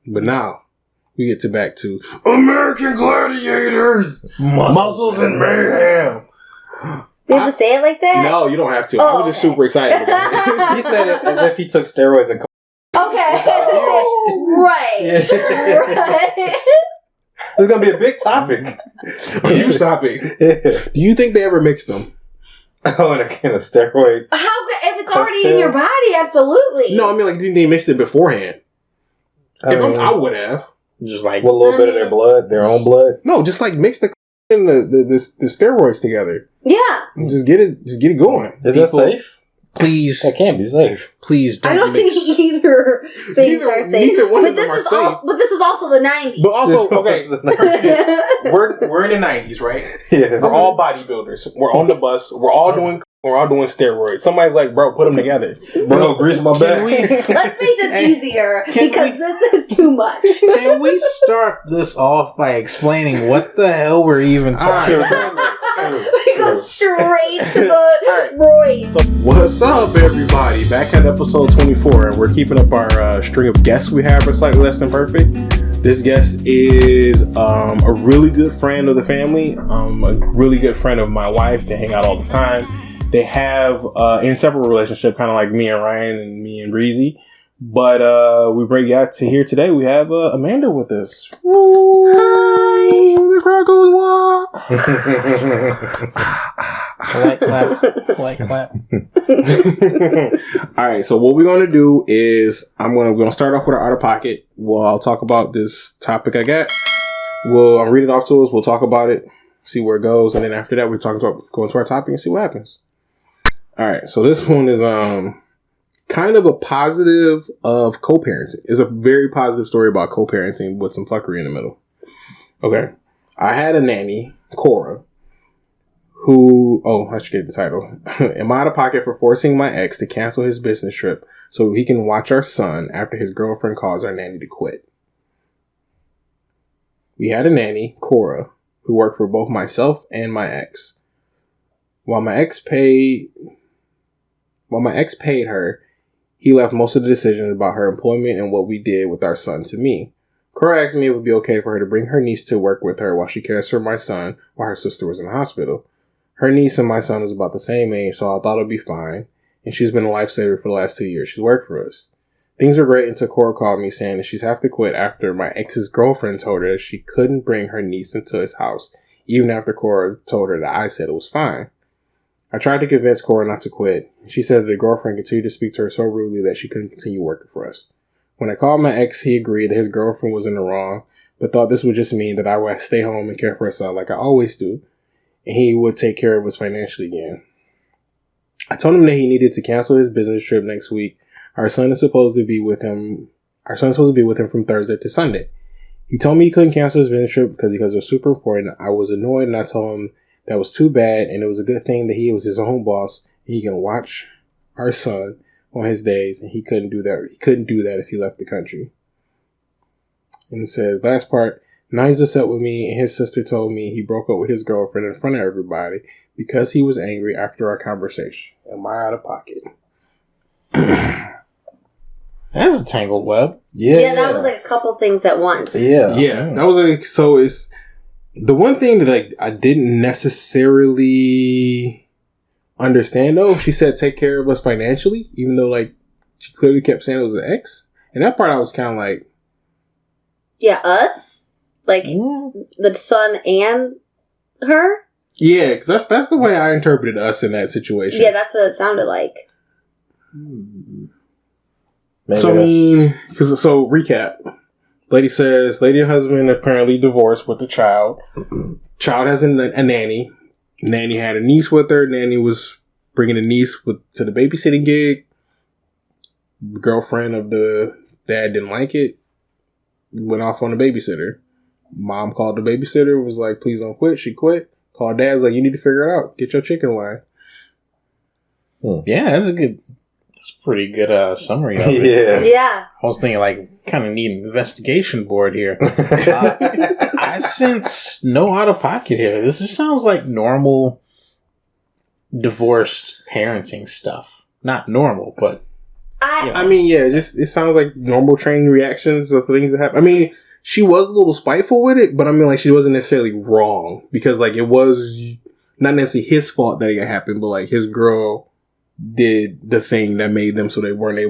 But now we get back to American Gladiators, Muscles and Mayhem. You have to say it like that? No, you don't have to. I was just super excited. He said it as if he took steroids and. Okay. Right. Right. It's gonna be a big topic. A huge topic. Do you think they ever mixed them? Oh, in a steroid. If it's already in your body, absolutely. No, I mean, like, do you think they mixed it beforehand? I would have. Just like with a little bit of their blood, their own blood. No, just like mix the steroids together. Yeah. Just get it going. Is that safe? Please. That can't be safe. Please don't. I don't think either things are safe. Neither one of them are safe. But this is also the 90s. But also, okay, we're in the 90s, right? Yeah. We're all bodybuilders. We're on the bus. We're all doing steroids. Somebody's like, bro, put them together. Bro, grease my back. Let's make this easier because this is too much. Can we start this off by explaining what the hell we're even talking about? We go straight to the roids. So, what's up, everybody? Back at episode 24, and we're keeping up our string of guests we have for Slightly Less Than Perfect. This guest is a really good friend of the family, a really good friend of my wife. They hang out all the time. They have an inseparable relationship, kind of like me and Ryan and me and Breezy. But we bring you out to here today. We have Amanda with us. Hi. The crowd goes wild. Like clap. All right. So what we're gonna do is we're gonna start off with our out of pocket. Well, I'll talk about this topic I got. I'll read it off to us. We'll talk about it, see where it goes, and then after that, we're talking about going to our topic and see what happens. All right. So this one is kind of a positive of co-parenting. It's a very positive story about co-parenting with some fuckery in the middle. Okay. I had a nanny, Cora, who, I should get the title. Am I out of pocket for forcing my ex to cancel his business trip so he can watch our son after his girlfriend calls our nanny to quit? We had a nanny, Cora, who worked for both myself and my ex. While my ex paid her, he left most of the decisions about her employment and what we did with our son to me. Cora asked me if it would be okay for her to bring her niece to work with her while she cares for my son while her sister was in the hospital. Her niece and my son was about the same age, so I thought it would be fine, and she's been a lifesaver for the last 2 years. She's worked for us. Things were great until Cora called me saying that she's have to quit after my ex's girlfriend told her that she couldn't bring her niece into his house, even after Cora told her that I said it was fine. I tried to convince Cora not to quit. She said that the girlfriend continued to speak to her so rudely that she couldn't continue working for us. When I called my ex, he agreed that his girlfriend was in the wrong, but thought this would just mean that I would stay home and care for her son like I always do, and he would take care of us financially again. I told him that he needed to cancel his business trip next week. Our son is supposed to be with him from Thursday to Sunday. He told me he couldn't cancel his business trip because it was super important. I was annoyed and I told him that was too bad, and it was a good thing that he was his own boss and he can watch our son on his days, and he couldn't do that. He couldn't do that if he left the country. And it says, last part, now he's upset with me, and his sister told me he broke up with his girlfriend in front of everybody because he was angry after our conversation. Am I out of pocket? That's a tangled web. Yeah, that was like a couple things at once. Yeah. That was so it's the one thing that I didn't necessarily understand though. She said take care of us financially, even though she clearly kept saying it was an ex. And that part I was kind of like, yeah, us, the son and her. Yeah, because that's the way I interpreted us in that situation. Yeah, that's what it sounded like. So recap. Lady says, lady and husband apparently divorced with a child. Child has a nanny. Nanny had a niece with her. Nanny was bringing a niece to the babysitting gig. Girlfriend of the dad didn't like it. Went off on the babysitter. Mom called the babysitter. Was like, please don't quit. She quit. Called dad. Was like, you need to figure it out. Get your chicken line. Yeah, that's a pretty good summary of it. Yeah. I was thinking kind of need an investigation board here. I sense no out of pocket here. This just sounds like normal divorced parenting stuff. Not normal, but I mean, yeah, just it sounds like normal training reactions of things that happen. I mean, she was a little spiteful with it, but I mean, like, she wasn't necessarily wrong because, like, it was not necessarily his fault that it happened, but like his girl did the thing that made them so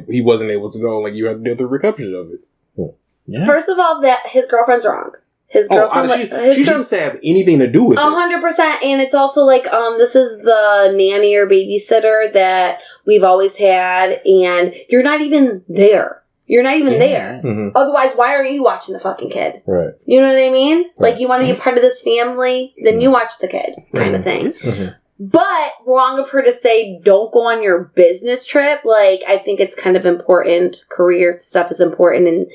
he wasn't able to go. Like, you have to deal with the repercussions of it. Yeah. First of all, that his girlfriend's wrong. His girlfriend. She shouldn't have anything to do with it. 100%. And it's also like, this is the nanny or babysitter that we've always had, and you're not even there. You're not even there. Mm-hmm. Otherwise, why are you watching the fucking kid? Right. You know what I mean? Right. Like, you want to be a part of this family, then you watch the kid, kind of thing. Mm-hmm. But wrong of her to say, don't go on your business trip. Like, I think it's kind of important. Career stuff is important,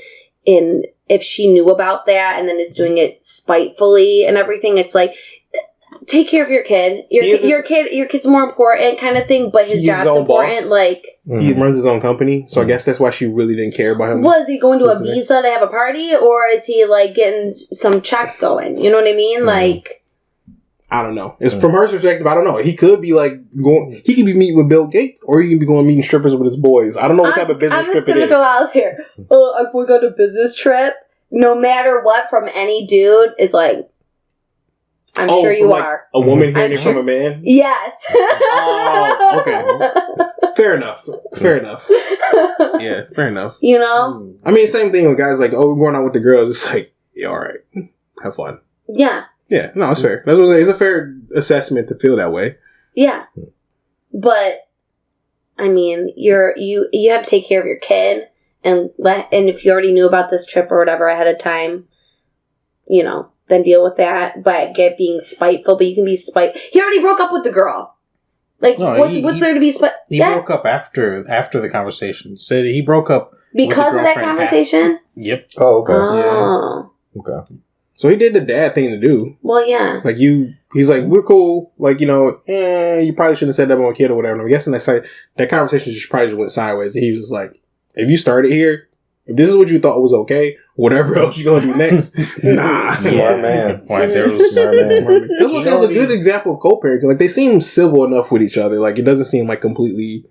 and if she knew about that and then is doing it spitefully and everything, it's like, take care of your kid. Your kid's more important, kind of thing. But his job's important. Boss. Like, he runs his own company, so I guess that's why she really didn't care about him. Was he going to Ibiza to have a party, or is he like getting some checks going? You know what I mean? Like, I don't know. It's from her perspective. I don't know. He could be like going. He could be meeting with Bill Gates, or he could be going meeting strippers with his boys. I don't know what type of business trip it is. I'm just gonna go out there. Oh, we got a business trip. No matter what, from any dude, is like, I'm sure you like are. A woman hearing it from a man? Yes. Oh, okay. Fair enough. Yeah, fair enough. You know? I mean, same thing with guys like, oh, we're going out with the girls. It's like, yeah, all right. Have fun. Yeah. Yeah, no, it's fair. That's what I'm saying. It's a fair assessment to feel that way. Yeah. But, I mean, you have to take care of your kid. And if you already knew about this trip or whatever ahead of time, you know, then deal with that. But being spiteful, but you can be spiteful. He already broke up with the girl. Like, no, what's there to be spiteful? He broke up after the conversation. Said he broke up because of that conversation? Yep. Oh, okay. Oh. Yeah. Okay. So he did the dad thing to do. Well, yeah. Like, he's like, we're cool. Like, you know, you probably shouldn't have said that about a kid or whatever. And I'm guessing that conversation probably went sideways. And he was just like, if you started here, if this is what you thought was okay, whatever else you're going to do next, nah. Smart man. Good point. There was smart man. That's what sounds a good example of co-parenting. Like, they seem civil enough with each other. Like, it doesn't seem like completely...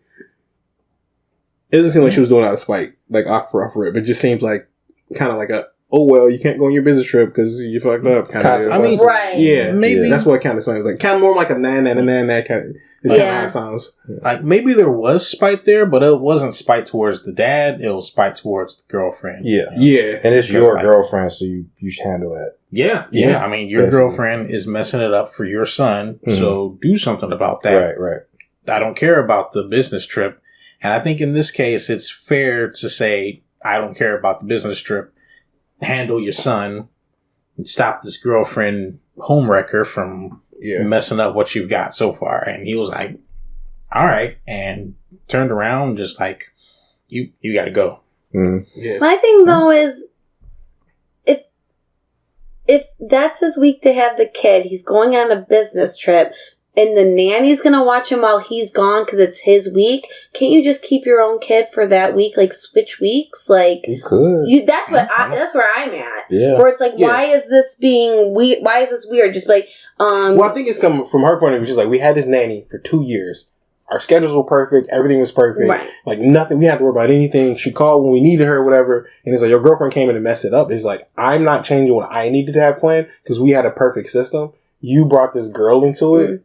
It doesn't seem like she was doing it out of spite. Like, off for it. But it just seems like kind of like a, oh, well, you can't go on your business trip because you fucked up. Kind of. I mean, right. Yeah. Maybe. That's what it kind of sounds like. Kind of more like a nan kind of... It's kind of how it sounds. Like, maybe there was spite there, but it wasn't spite towards the dad. It was spite towards the girlfriend. Yeah. Yeah. And it's your girlfriend, so you should handle that. Yeah. I mean, your girlfriend is messing it up for your son, so do something about that. Right. I don't care about the business trip. And I think in this case, it's fair to say, I don't care about the business trip. Handle your son and stop this girlfriend homewrecker from... Yeah. Messing up what you've got so far. And he was like, all right. And turned around just like, you got to go. Mm. Yeah. My thing, though, is if that's his week to have the kid, he's going on a business trip, and the nanny's going to watch him while he's gone because it's his week, can't you just keep your own kid for that week? Like, switch weeks? Like, you could. That's where I'm at. Yeah. Where it's like, why is this being weird? Why is this weird? Just like, well, I think it's coming from her point of view. She's like, we had this nanny for 2 years. Our schedules were perfect. Everything was perfect. Right. Like, nothing. We didn't have to worry about anything. She called when we needed her or whatever. And it's like, your girlfriend came in and messed it up. It's like, I'm not changing what I needed to have planned because we had a perfect system. You brought this girl into it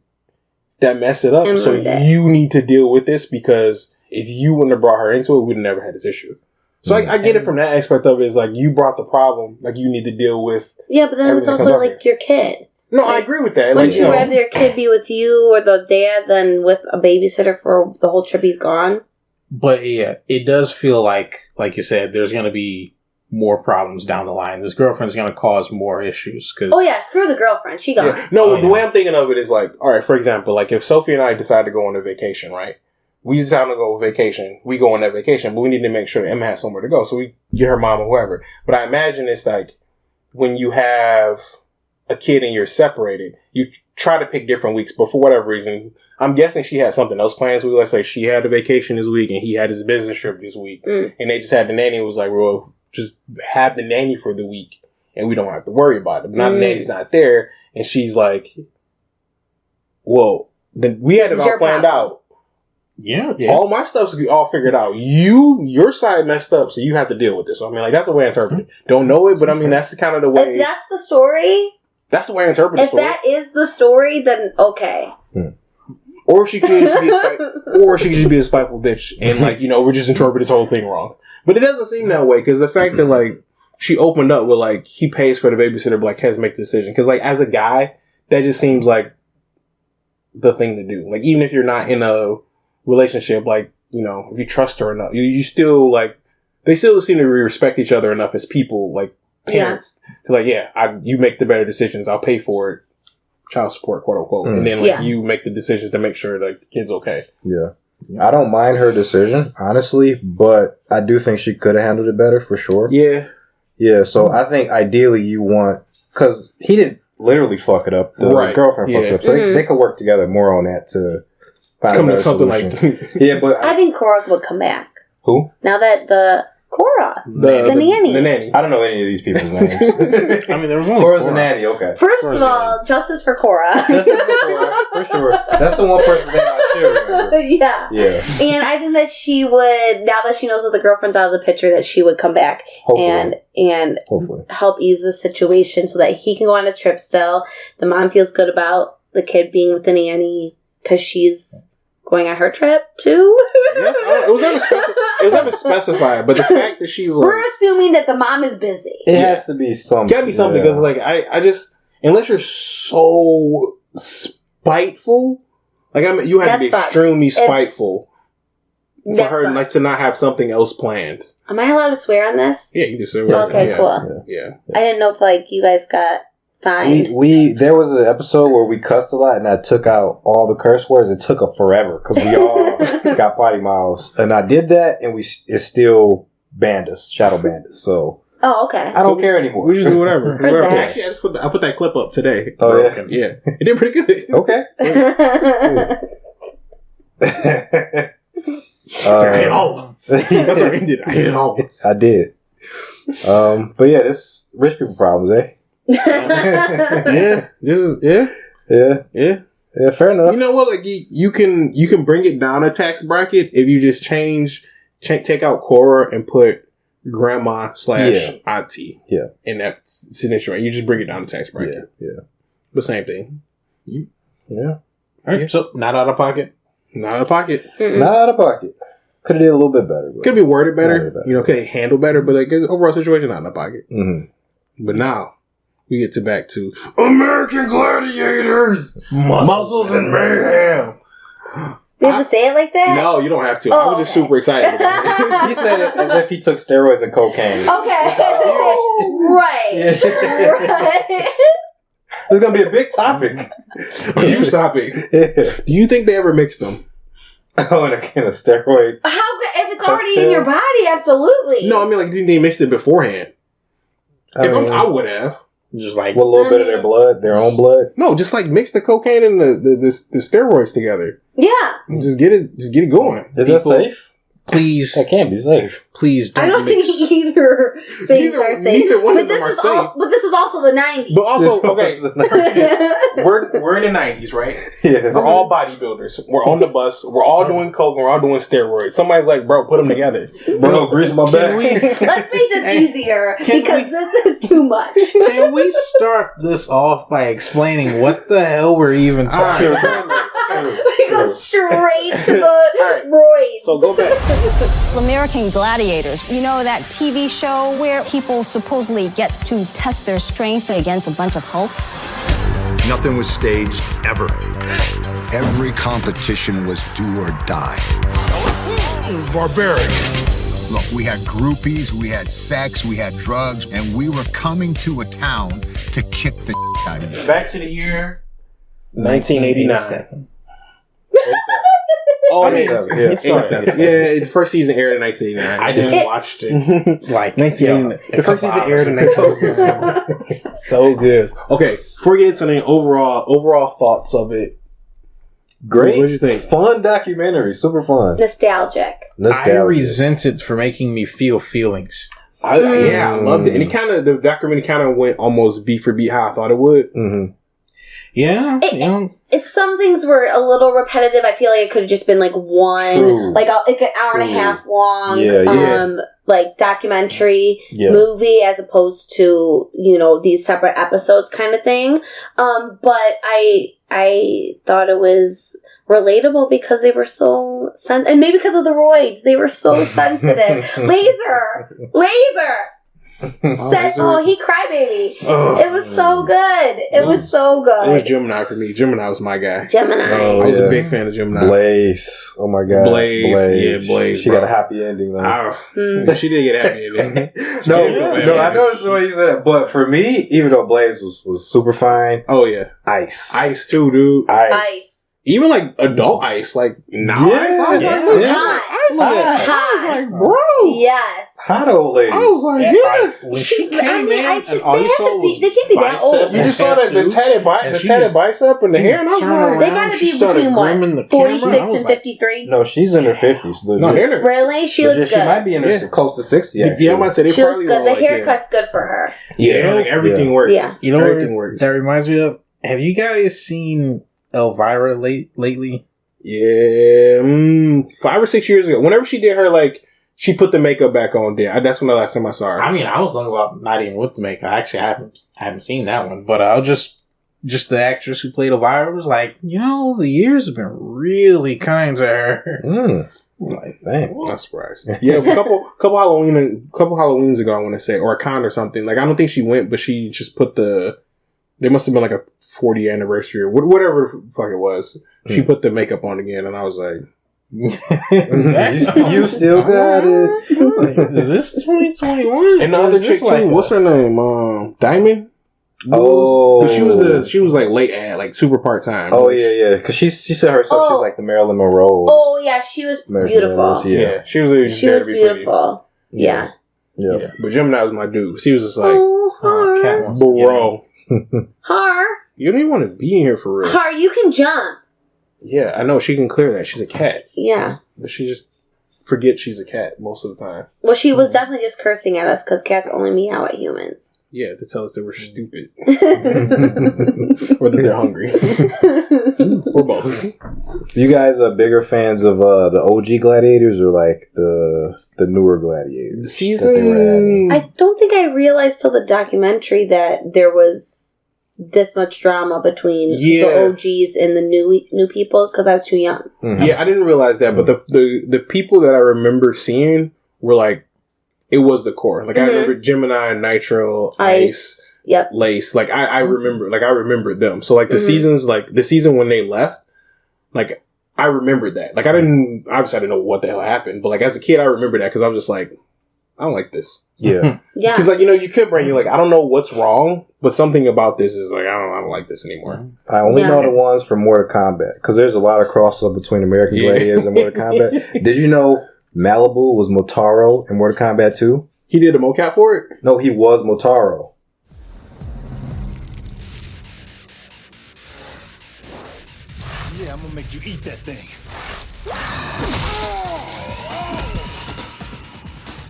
that messed it up. So you need to deal with this because if you wouldn't have brought her into it, we'd have never had this issue. So I get it from that aspect of it. It's like, you brought the problem. Like, you need to deal with. Yeah, but then it's also like your kid. No, I agree with that. Wouldn't you rather your kid be with you or the dad than with a babysitter for the whole trip he's gone? But yeah, it does feel like you said, there's going to be more problems down the line. This girlfriend's going to cause more issues. Oh yeah, screw the girlfriend. She gone. Yeah. No, the way I'm thinking of it is like, all right, for example, like if Sophie and I decide to go on a vacation, right? We decide to go on vacation. We go on that vacation, but we need to make sure that Emma has somewhere to go. So we get her mom or whoever. But I imagine it's like when you have a kid and you're separated, you try to pick different weeks, but for whatever reason, I'm guessing she had something else planned. So let's say she had a vacation this week and he had his business trip this week, and they just had the nanny and was like, well, just have the nanny for the week and we don't have to worry about it. But now the nanny's not there, and she's like, well, then we had it all planned out. Yeah. All my stuff's all figured out. Your side messed up, so you have to deal with this. So, I mean, like, that's the way I interpret it. Don't know it, but I mean, that's kind of the way. If that's the story, that's the way I interpret it. If that is the story, then okay. Or she could just be a spiteful bitch, and like, you know, we're just interpreting this whole thing wrong. But it doesn't seem that way, because the fact that like she opened up with like he pays for the babysitter, but like has to make the decision. Because like as a guy, that just seems like the thing to do. Like even if you're not in a relationship, like, you know, if you trust her enough, you still like they still seem to respect each other enough as people, like parents, to like, you make the better decisions. I'll pay for it. Child support, quote unquote, and then like you make the decisions to make sure like the kid's okay. Yeah, I don't mind her decision, honestly, but I do think she could have handled it better for sure. Yeah. So I think ideally you want, because he didn't literally fuck it up. The girlfriend fucked it up, so they could work together more on that to find a better something solution. like. But I think Cora would come back. Who? Now that the nanny. The nanny. I don't know any of these people's names. I mean, there was only Cora's the nanny, okay. First of all, justice for Cora. Justice for Cora, for sure. That's the one person's name I should remember. Yeah. And I think that she would, now that she knows that the girlfriend's out of the picture, that she would come back and hopefully help ease the situation so that he can go on his trip still. The mom feels good about the kid being with the nanny because she's going on her trip too. Yes, it was never specified, but the fact that she's like, we're assuming that the mom is busy. It has to be something. Gotta be something, because like I just, unless you're so spiteful, like you have to be extremely spiteful for her like to not have something else planned. Am I allowed to swear on this? Yeah, you can say okay, cool. Yeah. I didn't know if like you guys got fined. There was an episode where we cussed a lot and I took out all the curse words. It took forever because we all got potty mouths, and I did that, and it still banned us, shadow banned us. So okay. I don't care anymore. We just do whatever. Actually, I put that clip up today. Oh yeah, it did pretty good. Okay. I hit all of us. That's what I did. I hit all of us. I did. But yeah, this rich people problems, eh? Yeah. Yeah, fair enough. You know what? Like you can bring it down a tax bracket if you just take out Cora and put grandma / auntie. Yeah. In that situation, you just bring it down a tax bracket. Yeah. The same thing. Yeah. All right. So not out of pocket. Not out of pocket. Not out of pocket. Could have did a little bit better. Could be worded better. You know, could have handled better, but like overall situation, not in the pocket. Mm-hmm. But now we get back to American Gladiators, Muscles and Mayhem. You have to say it like that? No, you don't have to. I was just super excited about it. He said it as if he took steroids and cocaine. Okay. Right. Right. It's going to be a big topic. A huge topic. Do you think they ever mixed them? Oh, in a steroid. If it's already in your body, absolutely. No, I mean, like, didn't they mix it beforehand? I would have. Just like with a little bit of their blood, their own blood. No, just like mix the cocaine and the steroids together. Yeah. Just get it going. Is that safe? Please. That can't be safe. Please don't. I don't think either things are safe. Neither one of them are safe. But this is also the 90s. But also, okay, we're in the 90s, right? Yeah. We're all bodybuilders. We're on the bus. We're all doing coke. We're all doing steroids. Somebody's like, bro, put them together. Bro, grease my back. Let's make this easier because this is too much. Can we start this off by explaining what the hell we're even talking about? We go straight to the roids. So go back. American Gladiators, you know that TV show where people supposedly get to test their strength against a bunch of Hulks? Nothing was staged, ever. Every competition was do or die. Barbaric. Look, we had groupies, we had sex, we had drugs, and we were coming to a town to kick the out of it. Back to the year 1989. Oh, I mean, the first season aired in 1989. I just watched it like 1989. The first season aired in 1989. So good. Okay, before we get into the overall thoughts of it, great. What did you think? Fun documentary, super fun. Nostalgic. I resent it for making me feel feelings. I loved it, and the documentary kind of went almost beat for beat how I thought it would. Mm-hmm. Yeah, some things were a little repetitive. I feel like it could have just been like one, like an hour and a half long, like documentary movie, as opposed to these separate episodes kind of thing. But I thought it was relatable because they were so sensitive, and maybe because of the roids, they were so sensitive. Laser. He crybaby. It was so good. It was so good. It was Gemini for me. Gemini was my guy. Gemini. I was a big fan of Gemini. Blaze. Oh my god. Blaze. Yeah, Blaze. She got a happy ending though. She did get a happy ending. No, I know it's the way you said it, but for me, even though Blaze was super fine. Oh yeah. Ice too, dude. Ice. Even like adult Ice, like now Ice. I was like, bro. Yes. Hot old lady. I was like, when she came in, they and all you saw was they can't be that old. You just saw the tatted bicep and the hair, and I was like, they gotta be between what, 46 and 53. No, she's in her 50s. No, really, she looks good. She might be in her close to 60. Actually. Yeah, I might say they she looks probably good. The haircut's good for her. Yeah, like everything works. Yeah, you know what that reminds me of? Have you guys seen Elvira lately? Yeah, 5 or 6 years ago. Whenever she did her, like, she put the makeup back on there. That's when the last time I saw her. I mean, I was thinking about not even with the makeup. I actually haven't seen that one. But I was just the actress who played Elvira was like, the years have been really kind to her. I'm like, dang, not surprised. Yeah, a couple Halloweens ago, I want to say, or a con or something. Like, I don't think she went, but she just put there must have been like a 40th anniversary or whatever the fuck it was. She put the makeup on again, and I was like, you still got it. Like, is this 2021? And the other chick too, what's her name? Diamond. Oh, she was like late ad, like super part time. Oh yeah, because she said herself she's like the Marilyn Monroe. Oh yeah, she was beautiful. Yeah, she was beautiful. Yeah. But Gemini was my dude. She was just like, bro. Har. You don't even want to be in here for real. Har, you can jump. Yeah, I know. She can clear that. She's a cat. Yeah. But she just forgets she's a cat most of the time. Well, she was definitely just cursing at us because cats only meow at humans. Yeah, to tell us they were stupid. Or that they're hungry. Or both. You guys are bigger fans of the OG Gladiators or like the newer Gladiators? The season? I don't think I realized till the documentary that there was this much drama between the OGs and the new people because I was too young. Mm-hmm. Yeah, I didn't realize that, but the people that I remember seeing were like, it was the core. Like I remember Gemini, Nitro, Ice, Lace. Like I remember them. So like the seasons, like the season when they left, like I remembered that. Like I didn't know what the hell happened, but like as a kid I remember that because I was just like, I don't like this. Yeah. Yeah. Because like, you could bring, you're like, I don't know what's wrong, but something about this is like, I don't like this anymore. I only know the ones from Mortal Kombat because there's a lot of crossover between American Gladiators and Mortal Kombat. Did you know Malibu was Motaro in Mortal Kombat 2? He did a mocap for it? No, he was Motaro. Yeah, I'm gonna make you eat that thing.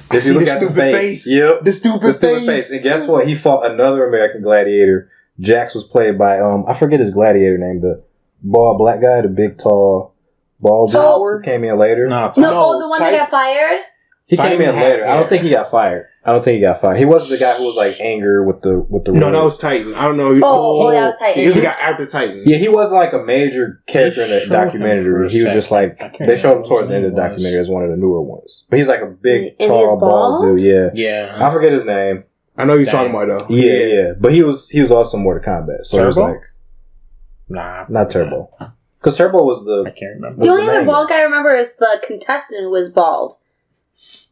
If you look at the face. Yep. The stupid face. And guess what? He fought another American Gladiator. Jax was played by, I forget his gladiator name, the bald black guy, the big, tall, bald Tower came in later. No, the one that got fired? He came in later. I don't think he got fired. He wasn't the guy who was like anger with the No, that was Titan. I don't know. That was Titan. He was the guy after Titan. Yeah, he wasn't like a major character in the documentary. He was just like, they showed him towards the end of the documentary as one of the newer ones. But he's like a big, tall, bald dude. Yeah. I forget his name. I know you're talking about though. Yeah. But he was also Mortal Kombat. So it was like, not Turbo. Because Turbo was I can't remember. The only other bald guy I remember is the contestant who was bald.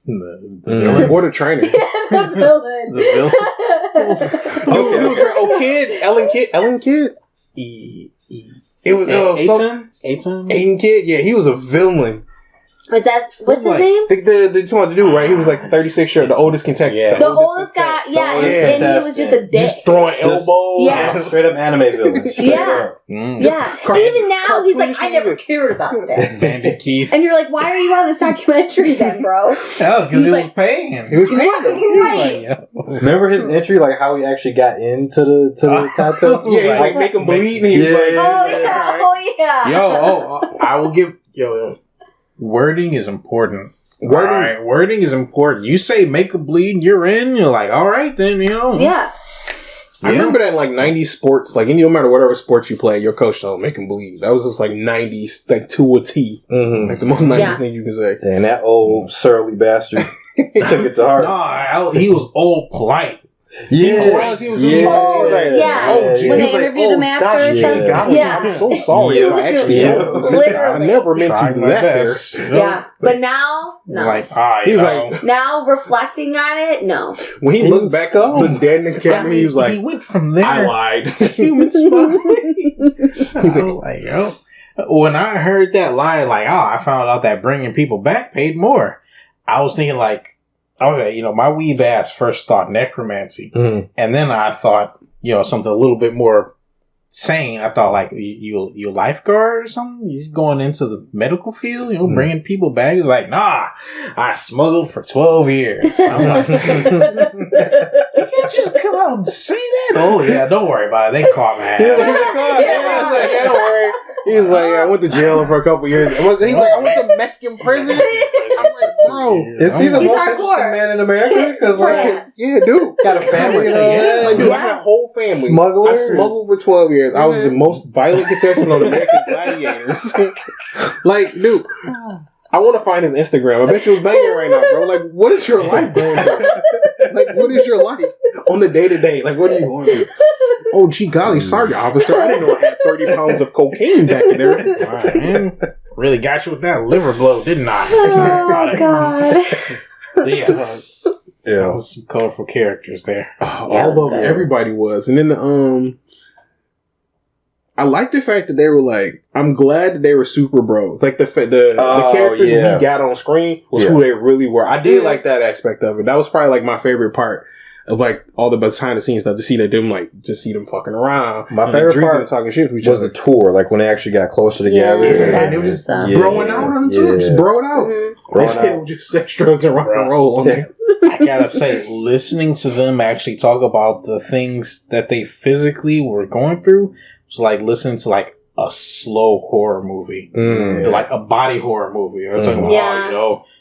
The villain or the trainer. The villain. Ellen Kidd. It was Aiden Kid. Yeah, he was a villain. What's his name? The dude, right? He was like 36 years, the oldest Kentucky. Yeah. The oldest guy, and he was just a dick. Just throwing elbows. Yeah. Straight up anime villain. Yeah. Yeah. Even now, he's like, I never cared about that. Bandit Keith. And you're like, why are you on this documentary then, bro? Hell, because he was paying him. He was paying him. Right. Remember his entry, like how he actually got into the contest? Yeah, he was like, make him bleed. And he was like, Oh, yeah. I will give, wording is important. Wording is important. You say make a bleed, you're in. You're like, all right, then, Yeah. I remember that in like 90s sports, like no matter whatever sports you play, your coach told make him bleed. That was just like 90s, like to a T. Mm-hmm. Like the most 90s thing you can say. And that old surly bastard took it to heart. No, he was old polite. Yeah. He was when they interviewed him after or something. Yeah. I'm so sorry. Literally. I never meant to do that. Yeah. But now, no. He's like, now reflecting on it, no. When he looked back up, looked dead in the camera, he was like, he went from there. I lied. To human spine. He's like, when I heard that line, I found out that bringing people back paid more. I was thinking okay, my weeb ass first thought necromancy. Mm-hmm. And then I thought, something a little bit more sane. I thought you lifeguard or something? He's going into the medical field, bringing people back. He's like, nah, I smuggled for 12 years. I'm like, you can't just come out and say that. Oh yeah, don't worry about it. They caught my ass. Don't worry. He was like, I went to jail for a couple years. He's like, I went to Mexican prison. I'm like, bro, is he the most interesting man in America? Because dude, got a family. I had a whole family. Smuggler. I smuggled for 12 years. Mm-hmm. I was the most violent contestant on American Gladiators. Dude. I want to find his Instagram. I bet you it's banging right now, bro. What is your life going through? What is your life on the day-to-day? What are you going through? Oh, gee golly, sorry, officer. I didn't know I had 30 pounds of cocaine back there. Right, man. Really got you with that liver blow, didn't I? Oh, God. Yeah. Was some colorful characters there. All of them. Everybody was. And then I like the fact that they were I'm glad that they were super bros. The characters we got on screen was who they really were. I did like that aspect of it. That was probably my favorite part of all the behind the scenes stuff. To see them just see them fucking around. My favorite part and talking shit was the tour. When they actually got closer together. And they were just broing out on the tour. Just bro it out. Mm-hmm. They were just sex, drugs, and rock and roll on there. I gotta say, listening to them actually talk about the things that they physically were going through was like listening to a slow horror movie, a body horror movie. I was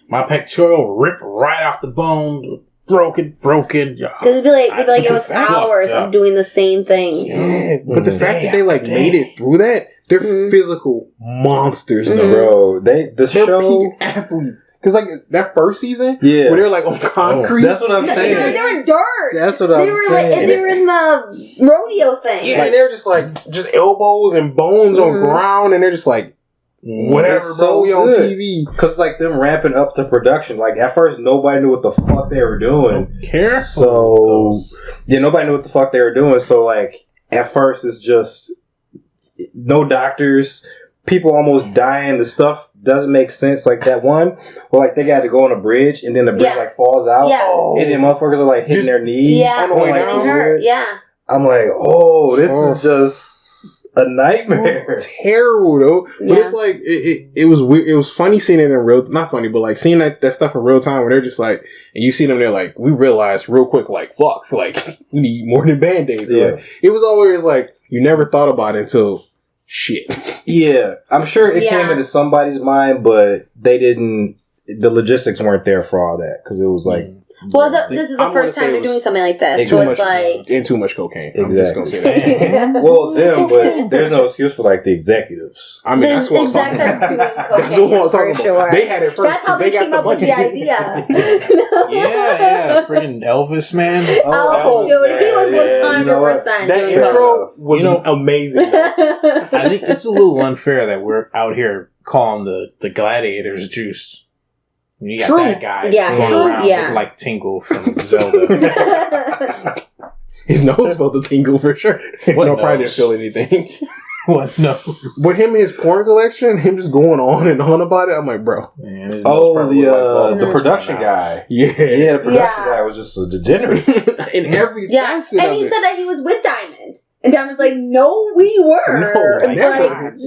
my pectoral ripped right off the bone, broken. Because it'd be like it was hours of doing the same thing. Yeah, but the fact that they made it through that, they're physical monsters, bro. They're peak athletes. Because that first season, where they're on concrete. That's what I'm saying. They were dirt. That's what I'm saying. They were in the rodeo thing. Yeah, and they're just just elbows and bones on ground, and they're just whatever, bro. We on TV. Because them ramping up the production. At first, nobody knew what the fuck they were doing. Careful. So nobody knew what the fuck they were doing. So at first, it's just no doctors. People almost dying. The stuff doesn't make sense. That one where they got to go on a bridge and then the bridge falls out. Yeah. And then motherfuckers are hitting their knees. Yeah. On the way down. Hurt. Yeah. I'm this is just a nightmare. Terrible though. But it's it was weird. It was funny seeing it in real, not funny, but seeing that stuff in real time where they're just and you see them, they're we realized real quick, fuck, we need more than Band-Aids. Yeah. It was always you never thought about it until shit. Yeah, I'm sure it came into somebody's mind, but they didn't. The logistics weren't there for all that because it was Well, this is the first time they're doing something like this, so it's and too much cocaine. Exactly. I'm just gonna say that. Well, them, but there's no excuse for the executives. I mean, that's what I'm talking about. That's what I'm talking about. Sure. They had it first. That's how they came up with the idea. Yeah, freaking Elvis, man. Oh, dude, he was 100%. That intro was amazing. I think it's a little unfair that we're out here calling the Gladiators juice. You got that guy going around looking like Tingle from Zelda. His nose felt the tingle for sure. Probably didn't feel anything. What? No. With him and his porn collection, him just going on and on about it, I'm like, bro. Man, the production guy. Yeah. The production guy was just a degenerate. In every facet and he said that he was with Diamond. And Diamond's like, no, we were.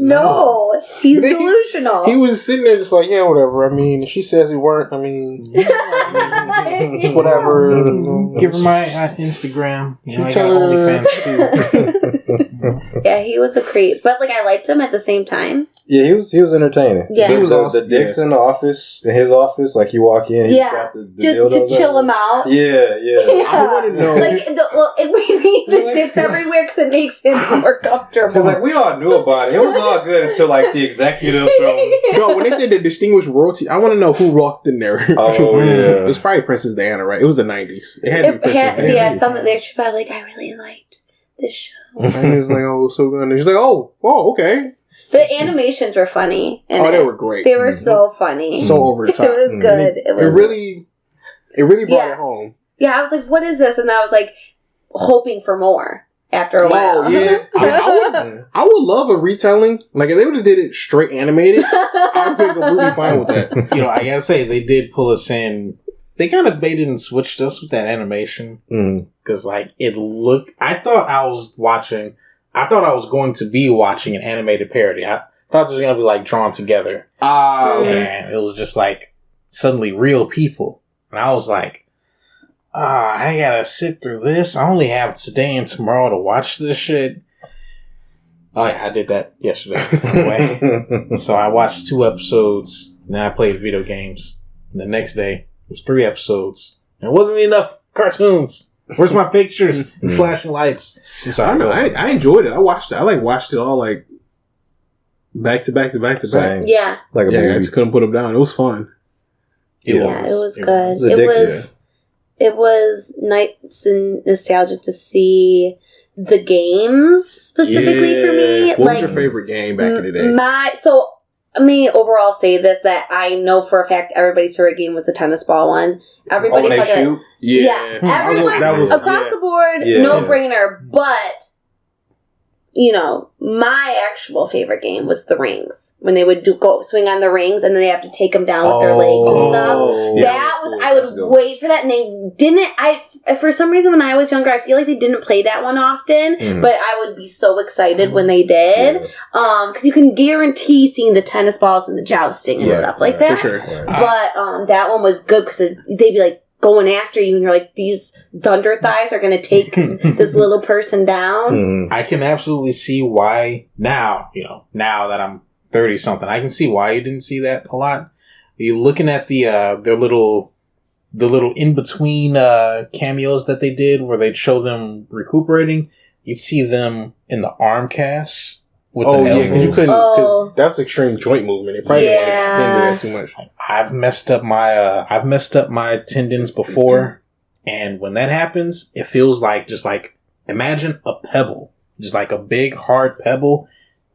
No, he's delusional. He was sitting there just like, yeah, whatever. I mean, if she says we weren't, I mean, just whatever. Give her my Instagram. You know, I got OnlyFans too. Yeah, he was a creep. But, like, I liked him at the same time. Yeah, he was entertaining. Yeah. He was awesome. The dicks in the office, in his office, like you walk in, he's got the to chill him out. Yeah. I want to know. Like, we need the dicks everywhere because it makes him more comfortable. Because, like, we all knew about it. It was all good until, like, the executives from... No, when they said the distinguished royalty, I want to know who walked in there. Oh, yeah. It was probably Princess Diana, right? It was the 90s. It had to be Princess Diana. Yeah, some of their show, like, I really liked this show. And it was like, oh, so good. And she's like, oh, okay. The animations were funny. They were great. They were so funny. So over the top. It was good. It really brought it home. Yeah, I was like, what is this? And I was like, hoping for more after a while. Oh, yeah. I would love a retelling. Like, if they would have did it straight animated, I would be completely fine with that. You know, I gotta say, they did pull us in. They kind of baited and switched us with that animation. Because, like, it looked... I thought I was going to be watching an animated parody. I thought it was going to be, like, drawn together. And it was just, like, suddenly real people. And I was like, I gotta sit through this? I only have today and tomorrow to watch this shit? Oh, yeah, I did that yesterday. Anyway. So I watched 2 episodes, and then I played video games. And the next day, it was 3 episodes. And it wasn't enough cartoons. Where's my pictures and flashing lights? I'm sorry. I enjoyed it. I watched it. I watched it all like back to back. Yeah. Like I just couldn't put them down. It was fun. It was good. It was nice and nostalgic to see the games specifically for me. What was your favorite game back in the day? Let me overall say this, that I know for a fact everybody's favorite game was the tennis ball one. Everybody shoot? Yeah. Everyone across the board, no brainer. But, you know, my actual favorite game was the rings. When they would go swing on the rings and then they have to take them down with their legs and stuff. I would wait for that, and they didn't. For some reason, when I was younger, I feel like they didn't play that one often. But I would be so excited when they did, because you can guarantee seeing the tennis balls and the jousting and stuff like that. For sure. But that one was good because they'd be like going after you, and you're like, these thunder thighs are going to take this little person down. I can absolutely see why now that I'm 30 something, I can see why you didn't see that a lot. You're looking at the little in between cameos that they did where they'd show them recuperating. You'd see them in the arm casts. Because you couldn't. Because that's extreme joint movement. It probably didn't extend that too much. I've messed up my tendons before, and when that happens, it feels like imagine a pebble, just like a big hard pebble,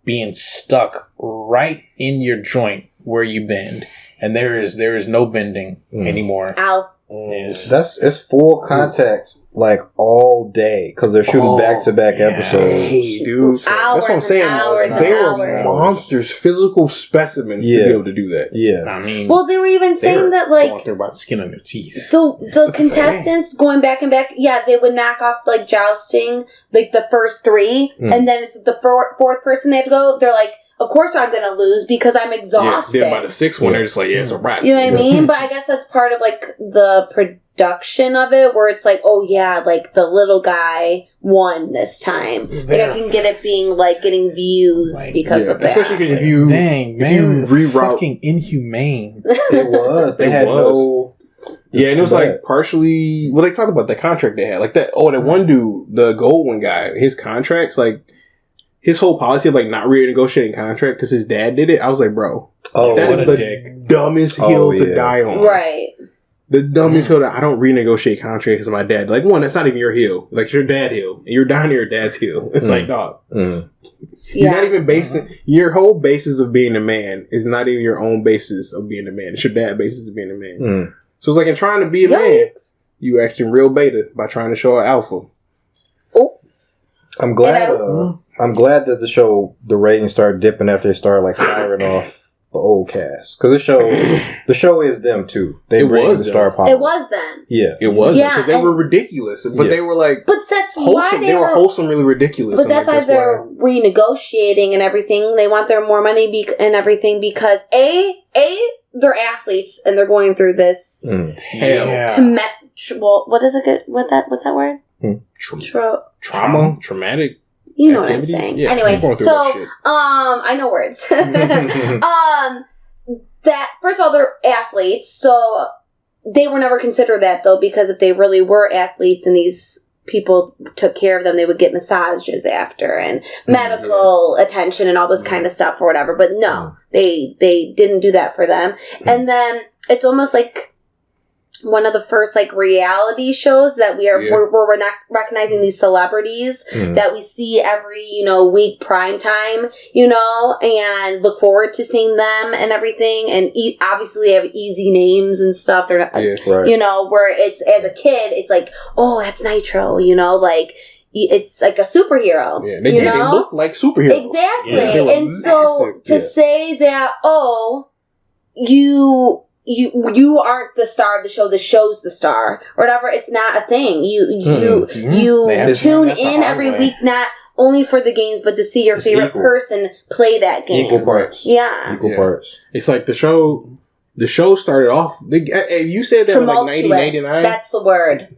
being stuck right in your joint where you bend, and there is no bending anymore. Ow. It's full contact. Like all day because they're shooting back-to-back episodes. Hey, dude. That's what I'm saying. They were monsters, physical specimens to be able to do that. Yeah. I mean, well, they were even saying that, like, going through about the skin on their teeth. The contestants going back and back, they would knock off, like, jousting, like, the first 3, and then it's the fourth person they have to go. They're like, of course I'm going to lose because I'm exhausted. Yeah, then by the 6th one, they're just like, it's a wrap. You know what I mean? But I guess that's part of, like, the production of it, where it's like, oh yeah, like, the little guy won this time. Like, I can get it being, like, getting views because of that. Especially because if you reroute... fucking inhumane. It was. They had no... Yeah, and it was like partially... Well, they talked about the contract they had. Like that one dude, the gold one guy, his contracts, like... His whole policy of, like, not renegotiating contract because his dad did it. I was like, bro, that is the dumbest hill to die on. Right. The dumbest hill I don't renegotiate contract because of my dad. Like, one, that's not even your hill. Like, it's your dad's hill. And you're down to your dad's hill. It's like, dog. You're not even basing... Your whole basis of being a man is not even your own basis of being a man. It's your dad's basis of being a man. So it's like, in trying to be a man, you acting real beta by trying to show an alpha. I'm glad that the ratings started dipping after they started like firing off the old cast, because the show is them too. They bring the star power. It was them. Yeah, it was because they were ridiculous, but they were like, but that's wholesome. Why they were wholesomely ridiculous. But that's why they're renegotiating and everything. They want their more money and everything because they're athletes and they're going through this what is it? What's that word? Trauma, traumatic. You know activity? What I'm saying. Yeah, anyway, so I know words. That first of all, they're athletes, so they were never considered that though, because if they really were athletes and these people took care of them, they would get massages after and medical attention and all this kind of stuff or whatever. But no, they didn't do that for them. And then it's almost like one of the first like reality shows that we're recognizing these celebrities that we see every week prime time, and look forward to seeing them and everything, and obviously they have easy names and stuff. They're not, where it's as a kid it's like, oh, that's Nitro, like it's like a superhero. Yeah, they look like superheroes. Exactly. Yeah, and so to say that, you aren't the star of the show, the show's the star, or whatever, it's not a thing. You tune in every week, not only for the games, but to see your favorite person play that game. Equal parts. Yeah. Equal parts. It's like the show started off, you said that was like 1989. That's the word.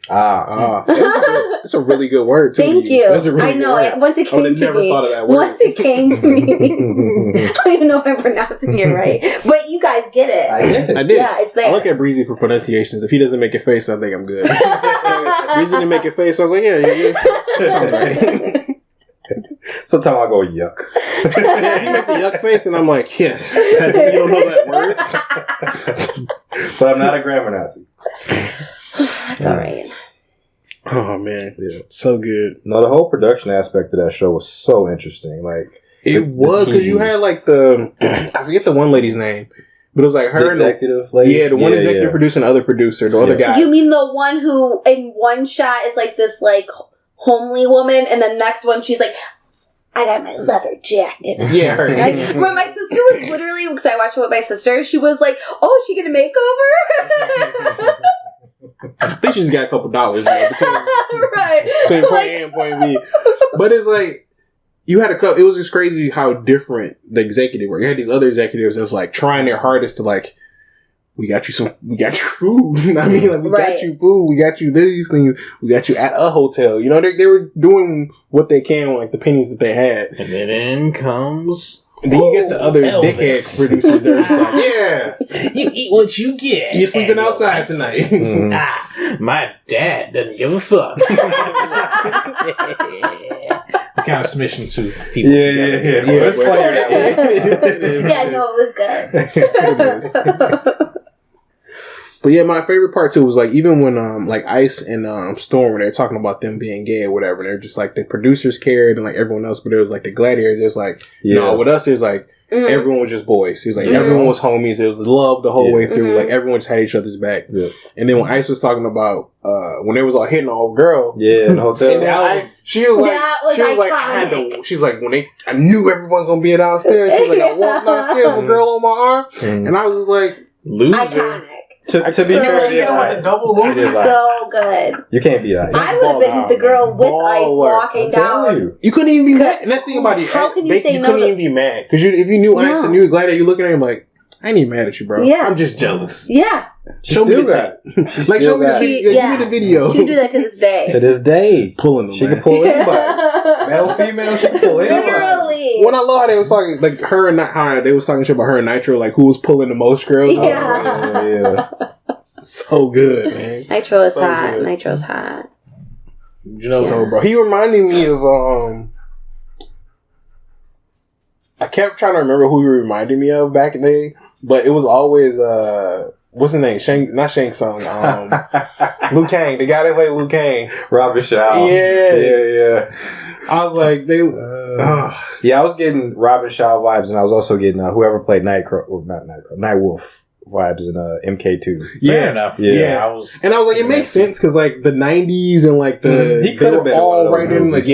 It's a really good word too. Thank you. That's a really I know. Good word. Once it came to never me. Thought of that word. Once it came to me. I don't even know if I'm pronouncing it right. But you guys get it. I did. Yeah, it's there. I look at Breezy for pronunciations. If he doesn't make it face, I think I'm good. So Breezy didn't make it face, so I was like, yeah. Sounds right. Sometimes I go yuck. He makes a yuck face, and I'm like, yes. As if you don't know that word. But I'm not a grammar Nazi. That's all right. Oh man, so good. No, the whole production aspect of that show was so interesting. Like it was because you had like I forget the one lady's name, but it was like her executive lady. Yeah, the one executive producer and the other producer, the other guy. You mean the one who in one shot is like this like homely woman, and the next one she's like, I got my leather jacket. Yeah, her. When my sister was literally, because I watched it with my sister, she was like, "Oh, is she get a makeover?" I think she's got a couple dollars between point A and point B. But it's like you had it was just crazy how different the executive were. You had these other executives that was like trying their hardest to like, we got you food. I mean, like, we got you food. We got you these things. We got you at a hotel. They were doing what they can with like the pennies that they had. And then in comes. And then you get the other dickhead producers that are just like, you eat what you get. You're sleeping outside tonight. My dad doesn't give a fuck. Kind of submission to people. Yeah. It's funnier that way. Yeah, no, it was good. But yeah, my favorite part too was like even when like Ice and Storm, when they're talking about them being gay or whatever, they're just like the producers cared and like everyone else, but it was like the Gladiators. It was like no, with us it was like everyone was just boys. It was like everyone was homies. It was love the whole way through. Like everyone just had each other's back. Yeah. And then when Ice was talking about when they was all hitting the old girl, in the hotel, she was like, she's like I knew everyone's gonna be downstairs. She's like, I walked downstairs with a girl on my arm, and I was just like, loser. Iconic. To be fair, the double loser. So good. You can't be Ice. I would have been the girl with Ice walking down. You couldn't even be mad. And that's the thing about it. How can you say no? You couldn't even be mad because if you knew Ice and you were Gladiator, you looking at him like, I ain't even mad at you, bro. Yeah. I'm just jealous. Yeah. Show me that. Like, show me the video. Give me the video. She can do that to this day. To this day. Pulling them. She can pull anybody. Male, female, she can pull anybody. Literally. When I love how they was talking, like, her and how they was talking shit about her and Nitro, like, who was pulling the most girls. Yeah. So good, man. Nitro is hot. Good. Nitro's hot. So, bro, he reminded me of, I kept trying to remember who he reminded me of back in the day, but it was always, what's his name? Not Shang Tsung. Liu Kang. The guy that played Liu Kang. Robin Shaw. Yeah. I was like, yeah, I was getting Robin Shaw vibes, and I was also getting whoever played Nightwolf vibes in MK2. Fair enough. Yeah. I was like, it makes sense because like the 90s and like the he could have been all right in like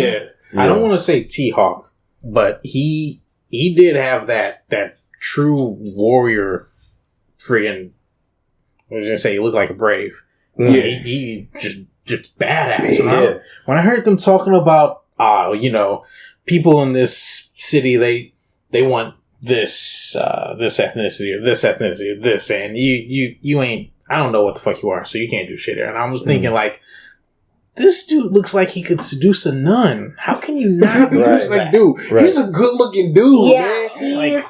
I don't want to say T-Hawk, but he did have that true warrior friggin', I was gonna say he looked like a brave. Yeah. He just badass. Yeah. When I heard them talking about, people in this city, they want this ethnicity or this ethnicity or this, and you ain't, I don't know what the fuck you are, so you can't do shit here. And I was thinking like, this dude looks like he could seduce a nun. How can you not seduce that? Dude, he's a good looking dude, man.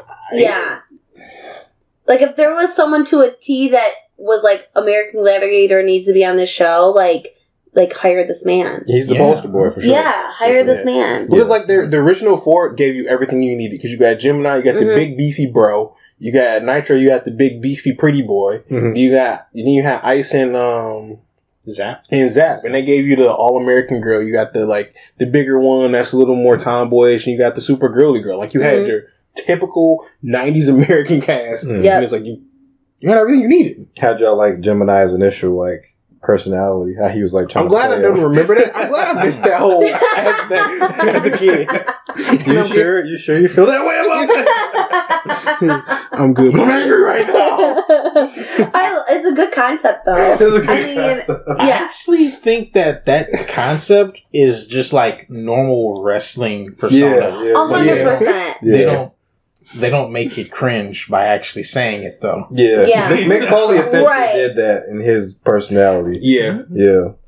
Like if there was someone to a T that was like American Gladiator needs to be on this show, like hire this man. He's the poster boy for sure. Yeah, hire this man. Because like the original four gave you everything you needed. Because you got Gemini, you got the big beefy bro, you got Nitro, you got the big beefy pretty boy. You had Ice and Zap, and they gave you the all American girl. You got the bigger one that's a little more tomboyish, and you got the super girly girl. Like you had your typical 90s American cast. And it's like you had everything you needed. How'd y'all like Gemini's initial personality? How he was like trying I'm glad I don't remember that. I'm glad I missed that whole aspect as a kid. You sure you feel that way about that? I'm good, but I'm angry right now. It's a good concept though. I actually think that concept is just like normal wrestling persona. 100%. They don't make it cringe by actually saying it, though. Yeah. Mick Foley essentially did that in his personality. Yeah.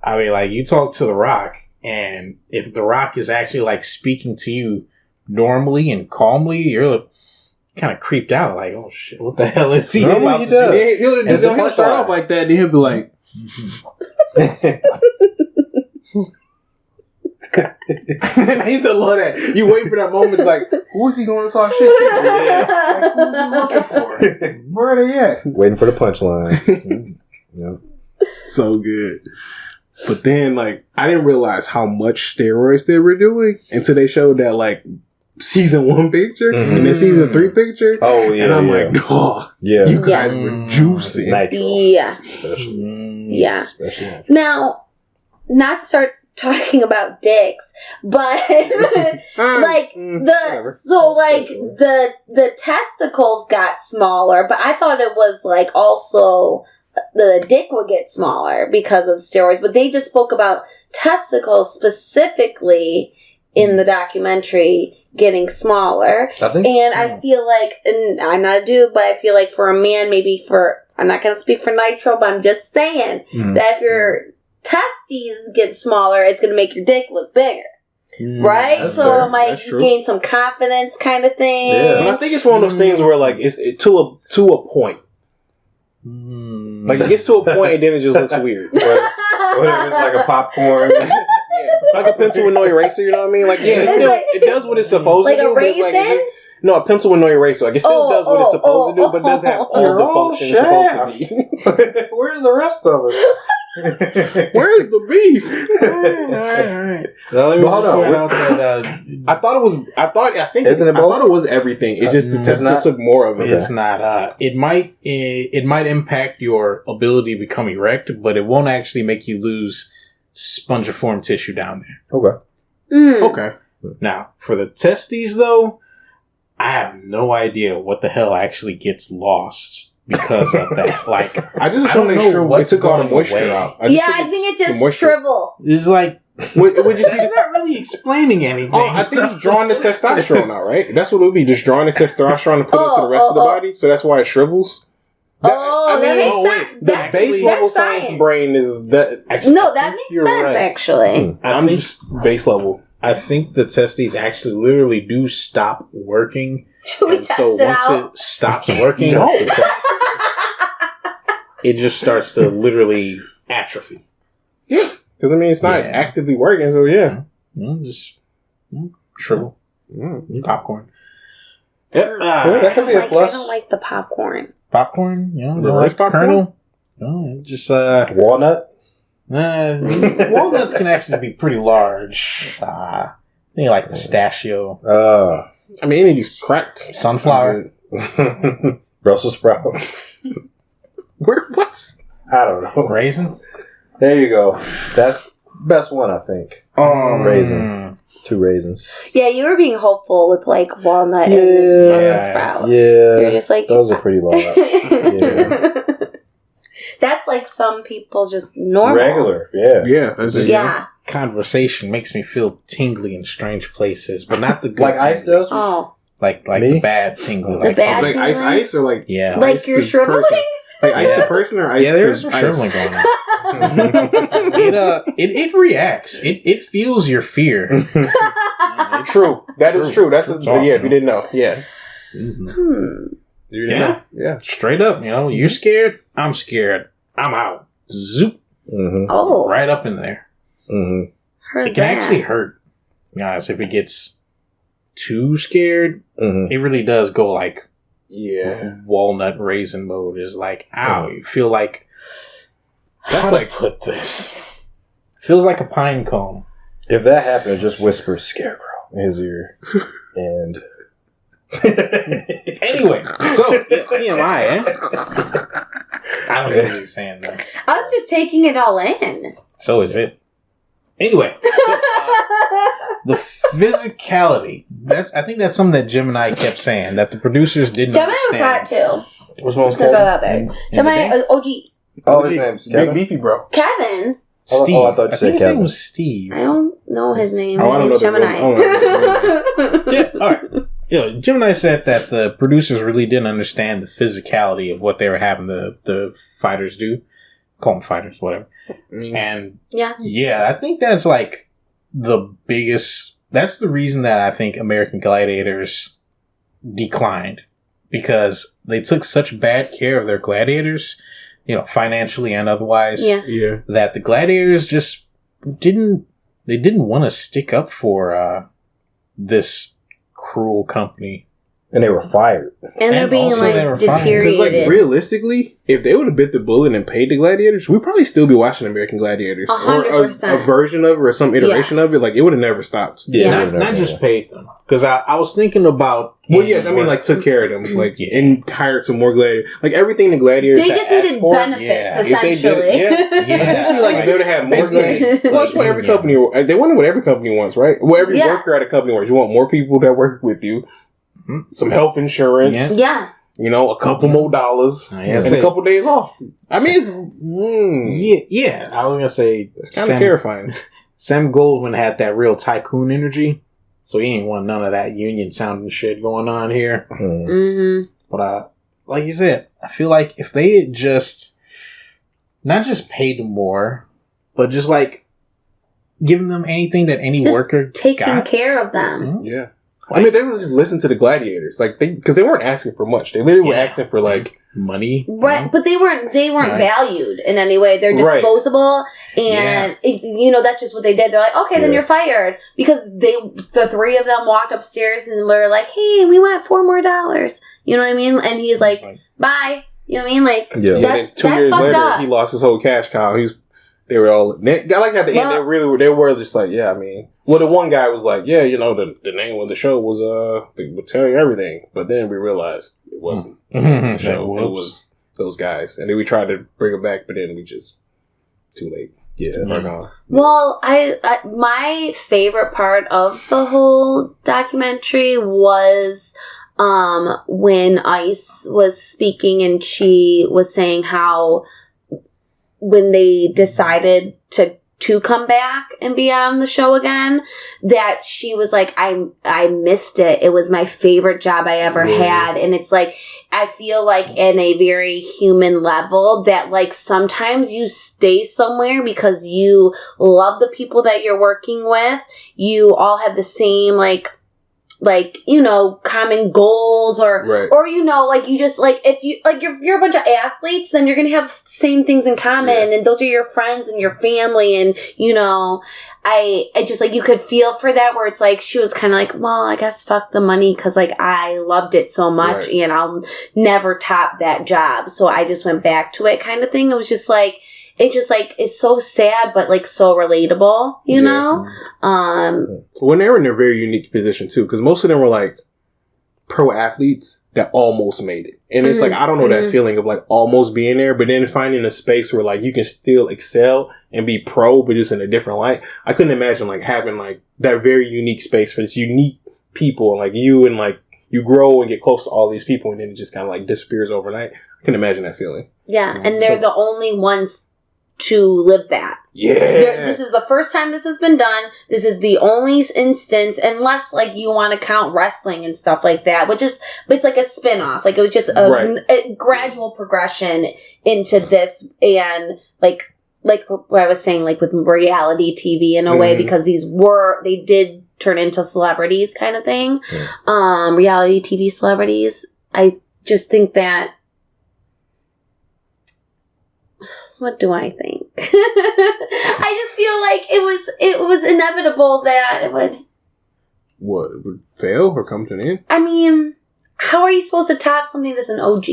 I mean, like, you talk to The Rock, and if The Rock is actually, speaking to you normally and calmly, you're kind of creeped out. Like, oh, shit, what the hell is he about to do? He'll start off like that, then he'll be like... I used to love that. You wait for that moment, like, who is he going to talk shit to? Like, who's he looking for? Where are they at? Waiting for the punchline. So good. But then, I didn't realize how much steroids they were doing until they showed that, season 1 picture and then season 3 picture. Oh, yeah. And I'm like, oh, you guys were juicing. Nitro. Especially now, not to start talking about dicks, but the testicles got smaller, but I thought it was also the dick would get smaller because of steroids, but they just spoke about testicles specifically in the documentary getting smaller. I feel like, and I'm not a dude, but I feel like for a man, I'm not going to speak for Nitro, but I'm just saying that if your testes get smaller, it's going to make your dick look bigger. Right? So you gain some confidence kind of thing. Yeah. But I think it's one of those things where it's to a point. It gets to a point and then it just looks weird. What if it's like a popcorn? Like a pencil with no eraser, you know what I mean? It does what it's supposed to do. Like a raisin? No, a pencil with no eraser. It still does what it's supposed to do, but it doesn't have all the functions it's supposed to be. Where's the rest of it? Where's the beef? All right. I thought it was everything. It just the testicles took more of it. It's not. It might impact your ability to become erect, but it won't actually make you lose spongiform tissue down there. Okay. Okay. Now for the testes, though, I have no idea what the hell actually gets lost because of that. I just assume they took all the moisture out. I think it just shriveled. It's that's not really explaining anything. Oh, I think it's drawing the testosterone out, right? That's what it would be, just drawing the testosterone and putting it to the rest of the body. So that's why it shrivels. That makes sense. The base level science brain is that. That makes sense, actually. I'm just base level. I think the testes actually literally do stop working. Should we test so it once out? it stops working, it just starts to literally atrophy. Yeah, because it's not actively working. So just shrivel. Popcorn. Yep. That could be a plus. I don't like the popcorn. Popcorn, the rice popcorn? Kernel. No, just walnut. Walnuts can actually be pretty large. I think like pistachio. Any of these cracked sunflower, Brussels sprout. What? I don't know. Raisin. There you go. That's best one, I think. Raisin. 2 raisins. Yeah, you were being hopeful with like walnut and Brussels sprout. Yeah. You're just like, those are pretty large. Yeah. That's like some people's just normal. Regular, yeah. Yeah. That's just, Yeah. Conversation makes me feel tingly in strange places, but not the good. Like ice tingly. does? Oh. Like Me? the bad tingly. The bad like ice or like Yeah. Like ice you're the shriveling? person? Like ice the person or ice there's the some ice? shriveling going on. It reacts. It feels your fear. True. That is true. That's True. yeah. If you didn't know, yeah. Mm-hmm. You didn't know. Yeah. Straight up, you're scared. I'm scared. I'm out. Zoop. Mm-hmm. Oh. Right up in there. Mm-hmm. Heard It can that. actually hurt, guys, if it gets too scared. Mm-hmm. It really does go like walnut raisin mode. Is like, ow, you feel like, That's like put this. Feels like a pine cone. If that happens, just whisper "scarecrow" in his ear, and anyway, so TMI, I don't know what he's saying though. I was just taking it all in. So is it. Anyway, the physicality. I think that's something that Gemini kept saying that the producers didn't Gemini was understand. hot too. which one's Let's go out there. In Gemini, the OG. Oh, his name's Big Kevin. beefy bro. Kevin. Steve. Oh, I thought you I said think his Kevin. name was Steve. I don't know his name. Oh, I don't His know name's Gemini. Yeah, all right. Gemini said that the producers really didn't understand the physicality of what they were having the fighters do. Call them fighters, whatever. And yeah, I think that's like the biggest. That's the reason that I think American Gladiators declined, because they took such bad care of their gladiators, financially and otherwise. Yeah. That the gladiators just didn't want to stick up for this cruel company. And they were fired. And they're being also they were fine. deteriorated. Because like realistically, if they would have bit the bullet and paid the gladiators, we'd probably still be watching American Gladiators. 100%. Or a version of it or some iteration of it. Like it would have never stopped. Not just paid them. Because I was thinking about... Well, yeah, I mean, like, took care of them, like, and hired some more gladiators. Like, everything the gladiators they just had needed asked for, benefits, if they essentially. did, essentially, like, if they would have had more gladiators. Well, that's what every Yeah. company, they want what every company wants, right? Well, every worker at a company wants. You want more people that work with you, some health insurance, Yeah. a couple more dollars, and a couple days off. I mean, Yeah. I was going to say... it's kind of terrifying. Sam Goldwyn had that real tycoon energy. So he ain't want none of that union sounding shit going on here. Mm-hmm. But like you said, I feel like if they had just not just paid them more, but just like giving them anything that any Just worker taking got. care of them. Yeah. I mean, they would just listen to the gladiators, like because they weren't asking for much. They literally were asking for like money, right? But they weren't Right. valued in any way. They're Right. disposable, and that's just what they did. They're like, okay, then you're fired, because the three of them walked upstairs and were like, hey, we want $4 more. You know what I mean? And he's like, bye. You know what I mean? Like, that's 2 years fucked later, up. he lost his whole cash cow. They were all. I like at the end. They were just like, yeah. I mean, well, the one guy was like, yeah, the name of the show was they would tell you everything, but then we realized it wasn't the show. It was those guys, and then we tried to bring it back, but then we just too late. Yeah. Well, I my favorite part of the whole documentary was when Ice was speaking, and she was saying how when they decided to come back and be on the show again, that she was like, I missed it. It was my favorite job I ever had. And it's like, I feel like in a very human level that like sometimes you stay somewhere because you love the people that you're working with. You all have the same common goals or like you just like, if you like you're a bunch of athletes, then you're going to have same things in common, and those are your friends and your family. And I just like, you could feel for that, where it's like, she was kind of like, well, I guess fuck the money, because like I loved it so much and I'll never top that job, so I just went back to it, kind of thing. It was just like, it just like, it's so sad, but like so relatable, you know? When they were in a very unique position too, because most of them were like pro athletes that almost made it. And it's like, I don't know that feeling of like almost being there, but then finding a space where like you can still excel and be pro, but just in a different light. I couldn't imagine like having like that very unique space for this unique people, like you, and like you grow and get close to all these people and then it just kind of like disappears overnight. I can imagine that feeling. Yeah. And they're the only ones to live that. Yeah. This is the first time this has been done. This is the only instance, unless like you want to count wrestling and stuff like that, which is, it's like a spin-off. Like it was just a gradual progression into this, and like what I was saying, like with reality TV in a way, because they did turn into celebrities kind of thing. Reality TV celebrities. I just think that, what do I think? I just feel like it was inevitable that it would. What, it would fail or come to an end? I mean, how are you supposed to top something that's an OG?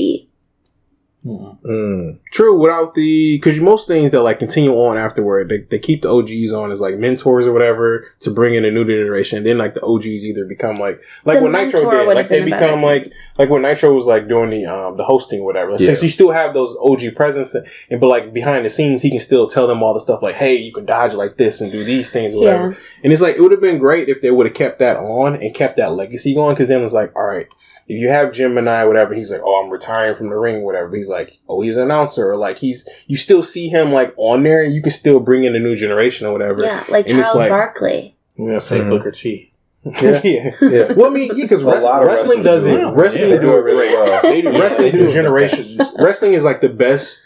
True, without because most things that like continue on afterward, they keep the OGs on as like mentors or whatever to bring in a new generation. And then like the OGs either become like when Nitro did, like they become like when Nitro was like doing the hosting or whatever. Since you still have those OG presence, but like behind the scenes, he can still tell them all the stuff like, hey, you can dodge like this and do these things or whatever. And it's like it would have been great if they would have kept that on and kept that legacy going, because then it's like, all right. If you have Gemini, whatever, he's like, oh, I'm retiring from the ring, whatever. He's like, oh, he's an announcer. Or like, you still see him like on there, and you can still bring in a new generation or whatever. Yeah, like and Charles Barkley. I'm going to say Booker T. Yeah. Well, I mean, because wrestling doesn't. Wrestling do it really well. They do wrestling do generations. Wrestling is like the best,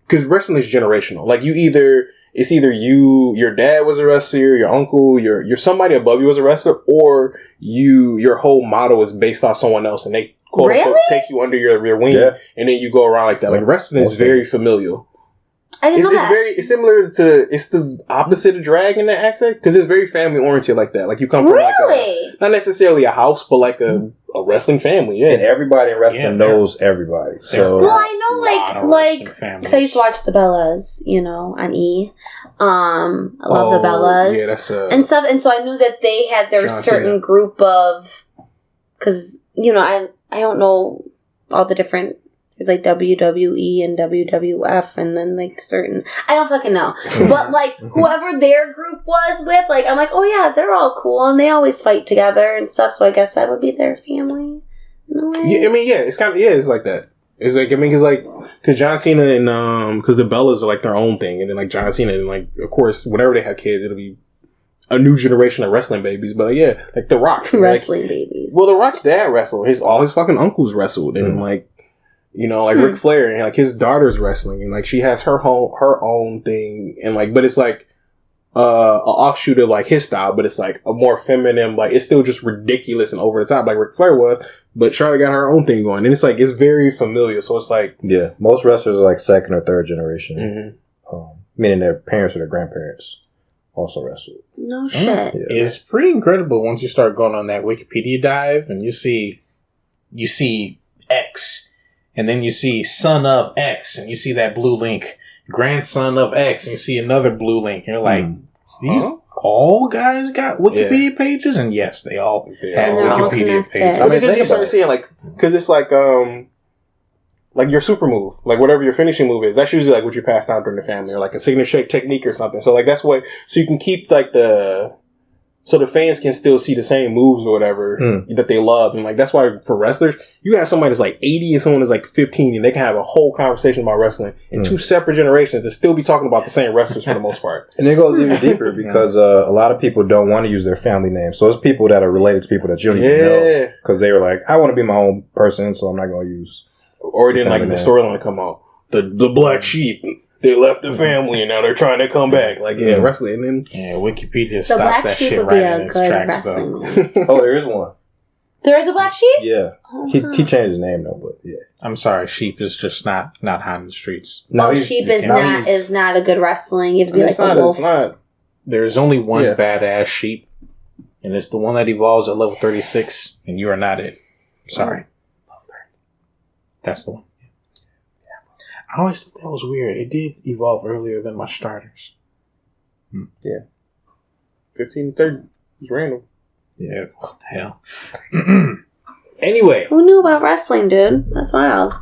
because wrestling is generational. Like it's either your dad was a wrestler, your uncle, your somebody above you was a wrestler, or your whole model is based off someone else, and they quote unquote take you under your wing, and then you go around like that. Like wrestling is very familial. I didn't know that. It's similar to, it's the opposite of drag in that accent, because it's very family oriented like that. Like you come from like not necessarily a house, but like a wrestling family, and everybody in wrestling knows everybody. So well, I know like because I used to watch the Bellas, on E. I love the Bellas, that's and stuff, and so I knew that they had their certain group of, because I don't know all the different. There's like WWE and WWF, and then like certain, I don't fucking know. But like whoever their group was with, like I'm like, oh yeah, they're all cool and they always fight together and stuff. So I guess that would be their family in a way. Yeah, I mean, it's kind of it's like that. It's like, I mean, because John Cena and because the Bellas are like their own thing, and then like John Cena and like of course whenever they have kids, it'll be a new generation of wrestling babies. But like The Rock, wrestling babies. Well, The Rock's dad wrestled. All his fucking uncles wrestled, and like. Like Ric Flair, and like his daughter's wrestling, and like she has her own thing, and like, but it's like an offshoot of like his style, but it's like a more feminine, like it's still just ridiculous and over the top, like Ric Flair was, but Charlotte got her own thing going, and it's like it's very familiar. So it's like most wrestlers are like second or third generation, meaning their parents or their grandparents also wrestled. No shit. It's pretty incredible once you start going on that Wikipedia dive, and you see X. And then you see son of X, and you see that blue link, grandson of X, and you see another blue link. And you're like, these all guys got Wikipedia pages? And yes, they all have Wikipedia pages. I mean, then you start seeing, like, because it's like your super move, like whatever your finishing move is, that's usually like what you pass down during the family, or like a signature technique or something. So like that's so you can keep like so the fans can still see the same moves or whatever that they love. And like that's why for wrestlers, you have somebody that's like 80 and someone that's like 15, and they can have a whole conversation about wrestling in two separate generations to still be talking about the same wrestlers for the most part. And it goes even deeper because a lot of people don't want to use their family name. So it's people that are related to people that you don't even know, because they were like, I want to be my own person, so I'm not going to use. Or then like the storyline come out, the black sheep. They left the family and now they're trying to come back. Like, wrestling. And then Wikipedia stops that shit right in its tracks, though. Oh, there is one. There is a black sheep? Yeah. He changed his name, though, but yeah. I'm sorry, sheep is just not hot in the streets. No, sheep is not a good wrestling. You have to be like a wolf. It's not. There's only one badass sheep, and it's the one that evolves at level 36, and you are not it. Sorry. That's the one. I always thought that was weird. It did evolve earlier than my starters. Yeah. 15 to 30. It's random. Yeah, what the hell? Anyway. Who knew about wrestling, dude? That's wild.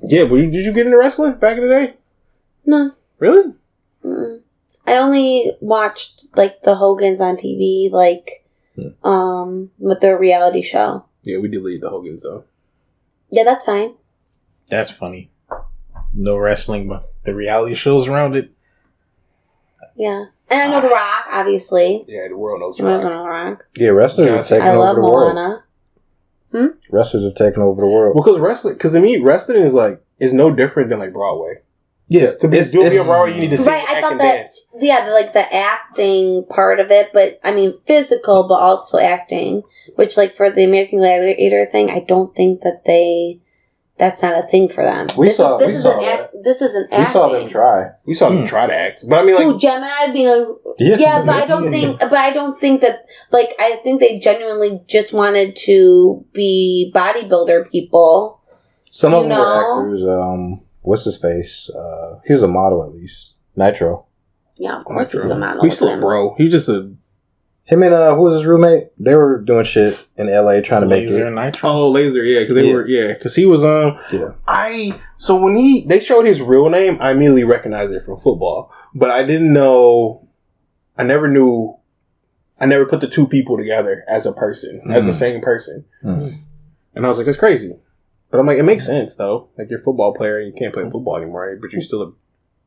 Yeah, but did you get into wrestling back in the day? No. Really? Mm-mm. I only watched, like, the Hogans on TV, like, with their reality show. Yeah, we deleted the Hogans, though. Yeah, that's fine. That's funny. No wrestling, but the reality shows around it. Yeah. And I know The Rock, obviously. Yeah, the world knows The Rock. Yeah, wrestlers have taken over the Moana. world. Wrestlers have taken over the world. Well, because to me, wrestling is no different than like Broadway. Yeah, to be on Broadway, you need to sing, right, I act, thought and that, dance. yeah, like the acting part of it, but I mean physical, but also acting. Which, like, for the American Gladiator thing, I don't think that that's not a thing for them. This is an acting. We saw them try. We saw them try to act, but I mean, like, Gemini being like, yeah, but I don't think that, like, I think they genuinely just wanted to be bodybuilder people. Some of them were actors. What's his face? He was a model at least. Nitro. Yeah, of course he was a model. He's still a bro. He's just a... Him and who was his roommate? They were doing shit in LA trying to make it. Nitro. Oh, Laser, yeah, because they were, because he was So when they showed his real name, I immediately recognized it from football, but I didn't know. I never put the two people together as a person, as the same person, and I was like, that's crazy. But I'm like, it makes sense though. Like, you're a football player, and you can't play football anymore, right? But you're still a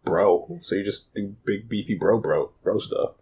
bro, so you just do big beefy bro stuff.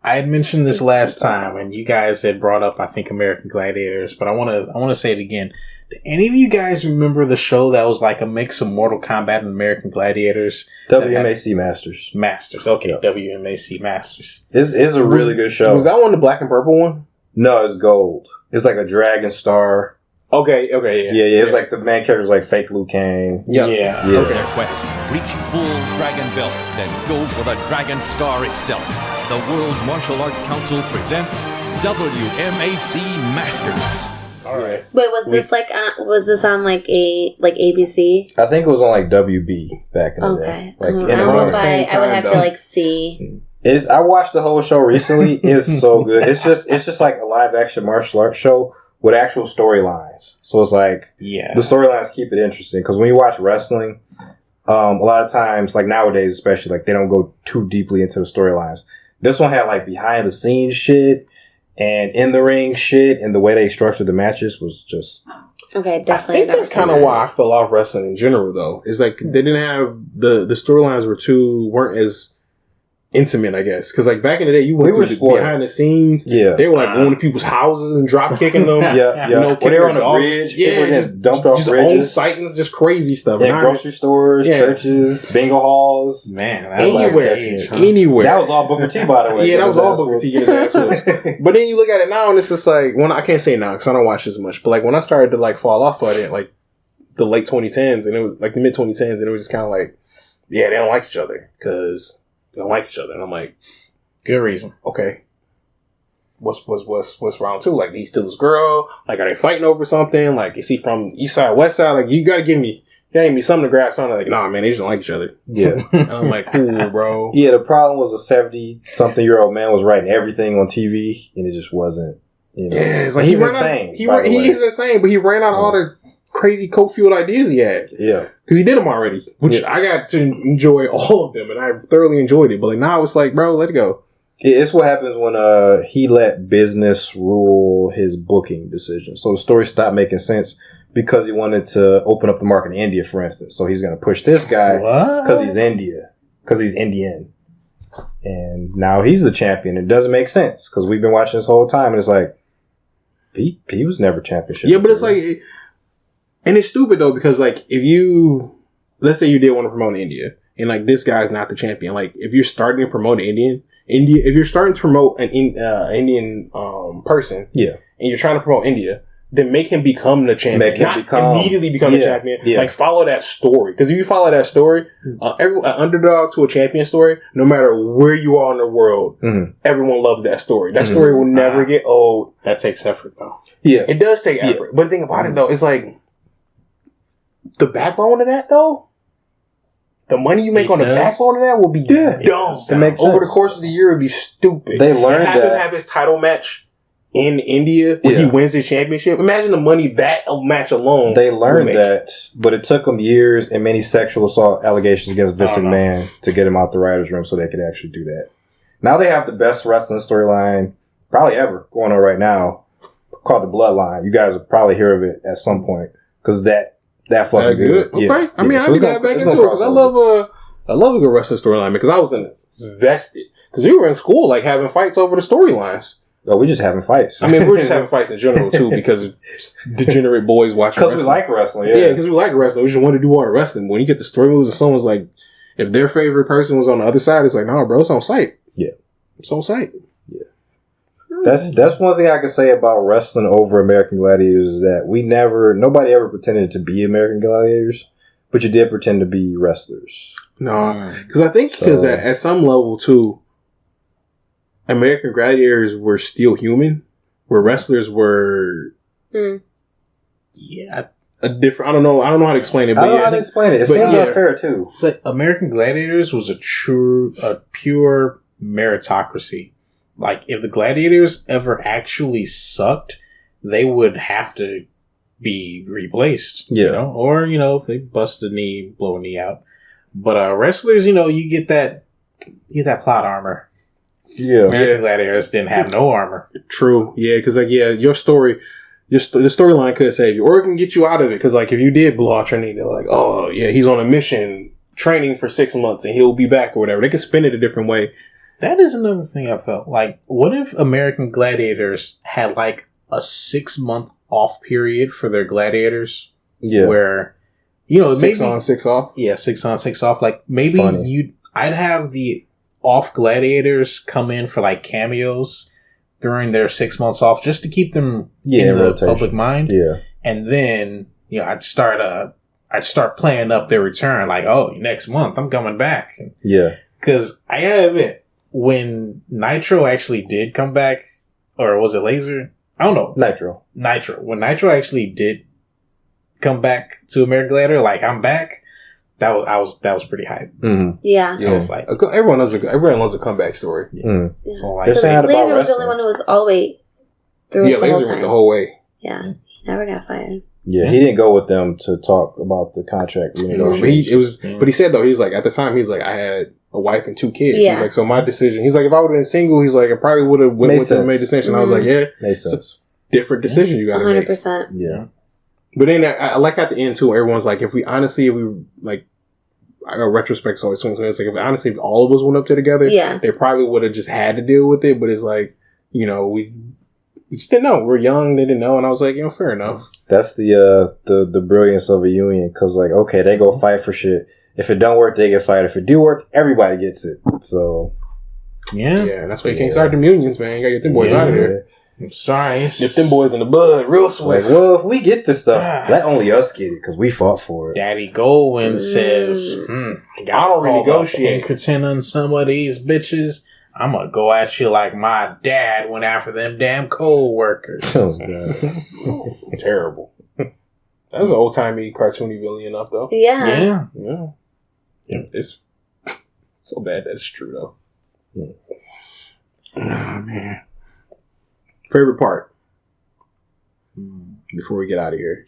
I had mentioned this last time, and you guys had brought up, I think, American Gladiators, but I want to say it again. Do any of you guys remember the show that was like a mix of Mortal Kombat and American Gladiators? WMAC Masters. Masters, okay, yep. WMAC Masters. It's a really good show. Was that one the black and purple one? No, it's gold. It's like a dragon star. Okay, yeah. Yeah, it's like the main character's like fake Liu Kang. Yeah. Okay. Their quest, reach full dragon belt, then go for the dragon star itself. The World Martial Arts Council presents WMAC Masters. All right. Wait, was this on like ABC? I think it was on like WB back in the day. Like I would have to like see. I watched the whole show recently. It's so good. It's just like a live action martial arts show with actual storylines. So it's like the storylines keep it interesting because when you watch wrestling, a lot of times, like nowadays especially, like they don't go too deeply into the storylines. This one had like behind the scenes shit and in the ring shit, and the way they structured the matches was just okay. Definitely, I think that's kind of why I fell off wrestling in general. Though, is like they didn't have the storylines weren't as intimate, I guess, because like back in the day, you went through behind the scenes. Yeah, they were like going to people's houses and drop kicking them. You know, when they were on the bridge, people just dumped off bridges, own sightings, just crazy stuff. Yeah, grocery stores, churches, bingo halls. Man, anywhere. That was all Booker T, by the way. Yeah, that was all Booker T. Getting his ass whipped. But then you look at it now, and it's just like I can't say now because I don't watch as much. But like when I started to like fall off of it, like the late 2010s, and it was like the mid 2010s, and it was just kind of like, they don't like each other because. They don't like each other, and I'm like, good reason. Okay, what's round two? Like, he's still his girl? Like, are they fighting over something? Like, is he from east side, west side? Like, you gotta give me something to grasp on. Like, nah, man, they just don't like each other. Yeah, and I'm like, cool, bro. Yeah, the problem was a 70-something-year-old man was writing everything on TV, and it just wasn't. You know, yeah, it's like he's insane. He is insane, but he ran out all the crazy cold-fueled ideas he had. Yeah. Because he did them already, which I got to enjoy all of them, and I thoroughly enjoyed it. But like now it's like, bro, let it go. It's what happens when he let business rule his booking decisions. So the story stopped making sense because he wanted to open up the market in India, for instance. So he's going to push this guy because he's Indian. And now he's the champion. It doesn't make sense because we've been watching this whole time, and it's like, he was never championship. Yeah, but it's like... And it's stupid though because like let's say you did want to promote India and like this guy's not the champion. Like if you're starting to promote if you're starting to promote an Indian person, and you're trying to promote India, then make him become the champion. Immediately become the champion. Yeah. Like follow that story because if you follow that story, an underdog to a champion story, no matter where you are in the world, everyone loves that story. That story will never get old. That takes effort though. Yeah, it does take effort. But the thing about it though is like. The backbone of that, though, the money you make on the backbone of that will be dumb. Over the course of the year, it would be stupid. They learned have him have his title match in India when he wins the championship. Imagine the money that match alone. They learned that, but it took them years and many sexual assault allegations against Vince McMahon to get him out the writer's room so they could actually do that. Now they have the best wrestling storyline probably ever going on right now, called The Bloodline. You guys will probably hear of it at some point because that fucking good. Okay, yeah. I mean, I can get back into it because I love a good wrestling storyline because I was invested because we were in school like having fights over the storylines. Oh, we're just having fights. I mean, we're just having fights in general, too, because of degenerate boys watching wrestling. Because we like wrestling, yeah. because we like wrestling. We just want to do all the wrestling. When you get the story moves and someone's like, if their favorite person was on the other side, it's like, nah, bro, it's on site. Yeah. It's on site. Yeah. That's one thing I can say about wrestling over American Gladiators is that nobody ever pretended to be American Gladiators, but you did pretend to be wrestlers. No, because I think at some level, too, American Gladiators were still human, where wrestlers were, a different. I don't know how to explain it. But I don't know how to explain it. It seems unfair too. It's like American Gladiators was a pure meritocracy. Like if the Gladiators ever actually sucked, they would have to be replaced. Yeah, or if they bust a knee, blow a knee out. But wrestlers, you get that plot armor. Yeah, American Gladiators didn't have no armor. True. Yeah, because your story, the storyline could save you, or it can get you out of it. Because if you did blow out your knee, they're like, oh yeah, he's on a mission, training for 6 months, and he'll be back or whatever. They could spin it a different way. That is another thing I felt like. What if American Gladiators had like a 6-month off period for their gladiators? Yeah, where 6 on, 6 off. Yeah, 6 on, 6 off. Like maybe I'd have the off gladiators come in for like cameos during their 6 months off just to keep them in the public mind. Yeah. And then, I'd start playing up their return like, oh, next month I'm coming back. Yeah. Cause I gotta admit, when Nitro actually did come back, or was it Laser? I don't know. Nitro. When Nitro actually did come back to American Gladiator, like I'm back. That was pretty hype. Mm-hmm. Yeah. I was like, everyone loves a comeback story. Yeah. So like, Laser was the only one who was all the way through. Yeah, Laser went the whole way. Yeah, he never got fired. Yeah, he didn't go with them to talk about the contract. But he said though, he's like at the time, he's like, I had a wife and 2 kids. Yeah. He's like, so my decision. He's like, if I would have been single, he's like, I probably would have went with him and made the decision. I was like, yeah, makes sense. Different decision you got to make. 100%. Yeah. But then I like at the end too, everyone's like, if we like. I know retrospect's always swings. It's like if all of us went up there together, they probably would have just had to deal with it. But it's like, we just didn't know. We're young, they didn't know, and I was like, fair enough. That's the brilliance of a union, because like, okay, they go fight for shit. If it don't work, they get fired. If it do work, everybody gets it. So yeah, that's why you can't start them unions, man. You gotta get them boys out of here. I'm sorry. Nip them boys in the bud real swift. Like, well, if we get this stuff, let only us get it because we fought for it. Daddy Goldwyn says, I don't renegotiate. Pretend on some of these bitches. I'm gonna go at you like my dad went after them damn coal workers. Terrible. That was an old timey cartoony villain enough though. Yeah. It's so bad that it's true though. Oh man. Favorite part before we get out of here?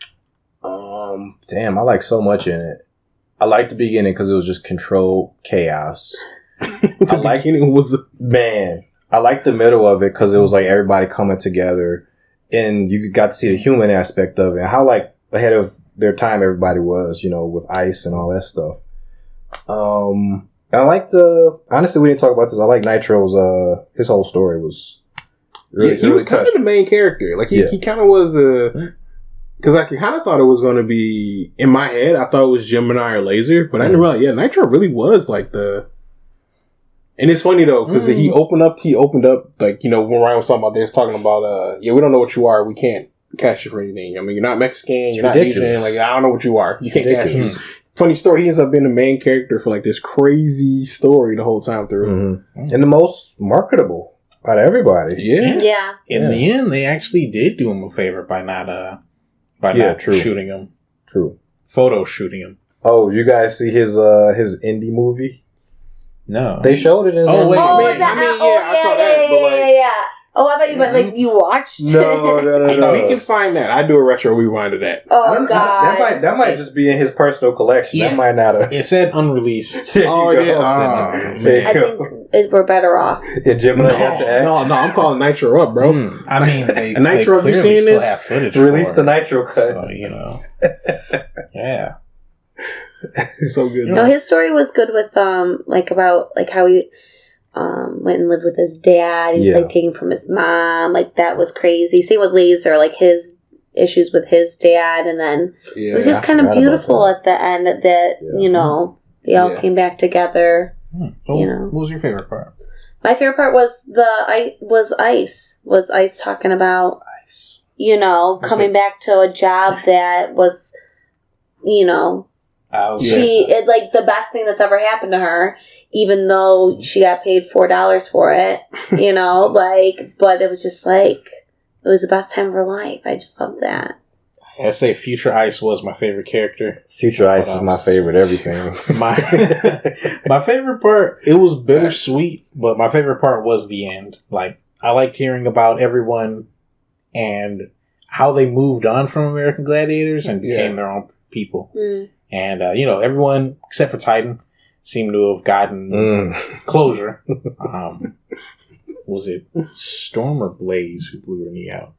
Damn, I like so much in it. I liked the beginning because it was just controlled chaos. I liked the middle of it because it was like everybody coming together, and you got to see the human aspect of it and how like ahead of their time everybody was, with ice and all that stuff. And I like honestly, we didn't talk about this. I like Nitro's his whole story was. Really, he was kind of the main character. Like he kind of was because I kind of thought it was going to be in my head. I thought it was Gemini or Laser, but I didn't realize. Yeah, Nitro really was like the. And it's funny though because he opened up like when Ryan was talking about this, talking about we don't know what you are. We can't catch you for anything. I mean, you're not Mexican, you're not Asian. Like I don't know what you are. You can't catch you. Funny story. He ends up being the main character for like this crazy story the whole time through, and the most marketable. Out of everybody. Yeah. In the end, they actually did do him a favor by not shooting him. True. Photo shooting him. Oh, you guys see his indie movie? No. They showed it in I saw that. But like, Oh, I thought you meant like you watched it. No. We can find that. I do a retro rewind of that. Oh God, that might just be in his personal collection. Yeah. That might not have. It said unreleased. Oh yeah. I think we're better off. Yeah, Gemini had to act. No, I'm calling Nitro up, bro. I mean, they Nitro. Have you clearly seen still this? have footage Release for the it. Nitro cut. So, yeah. So good. No, his story was good with about how he went and lived with his dad. He was like taken from his mom. Like that was crazy. Same with Laser, like his issues with his dad, and then it was just kind of beautiful at the end that they all came back together. So what was your favorite part? My favorite part was Ice. Was Ice talking about coming back to a job that was like the best thing that's ever happened to her, even though she got paid $4 for it, but it was just like, it was the best time of her life. I just loved that. I say Future Ice was my favorite character. Future Ice is my favorite everything. My favorite part, it was bittersweet, but my favorite part was the end. Like, I liked hearing about everyone and how they moved on from American Gladiators and became their own people. And, everyone except for Titan seemed to have gotten closure. Was it Storm or Blaze who blew her knee out?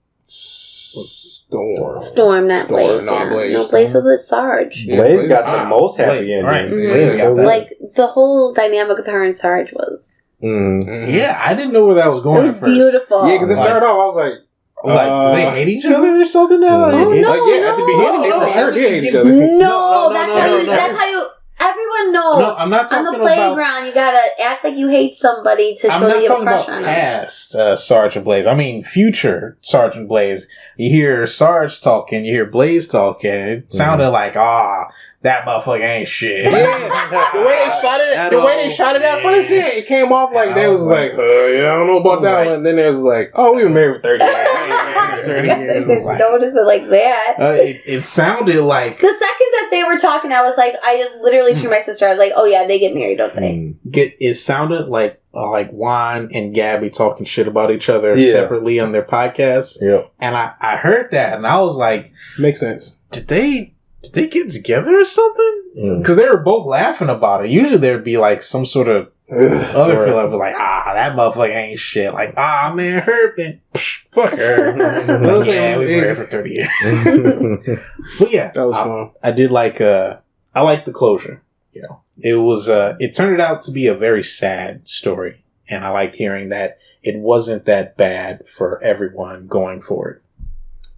Storm, not Blaze. Blaze. No, Blaze was a Sarge. Blaze got the most happy ending. Right. Blaze got that. Like, the whole dynamic with her and Sarge was... Yeah, I didn't know where that was going It was at first. beautiful. Yeah, because it started off, I was like... do they hate each other or something now? At the beginning, they for sure did hate each other. No, that's how you... Everyone knows. No, I'm not talking on the playground, you gotta act like you hate somebody to show that you have a crush on them. Past Sergeant Blaze. I mean, future Sergeant Blaze. You hear Sarge talking, you hear Blaze talking. It sounded like, that motherfucker ain't shit. Yeah, the way they shot it at first, it came off like they was like, I don't know about that one. And then it was like, we were married for 30 years. 30 years. I didn't notice it like that. It sounded like... The second that they were talking, I was like, I just literally turned to my sister. I was like, oh yeah, they get married, don't they? It sounded like Juan and Gabby talking shit about each other separately on their podcast. Yeah. And I heard that and I was like... Makes sense. Did they get together or something? Because they were both laughing about it. Usually there'd be like some sort of other feeling, but like, that motherfucker ain't shit. Like, man, her, man, fuck her. Like, yeah, we were married for 30 years. But yeah, that was fun. I did like, I liked the closure. It was, it turned out to be a very sad story. And I liked hearing that it wasn't that bad for everyone going forward.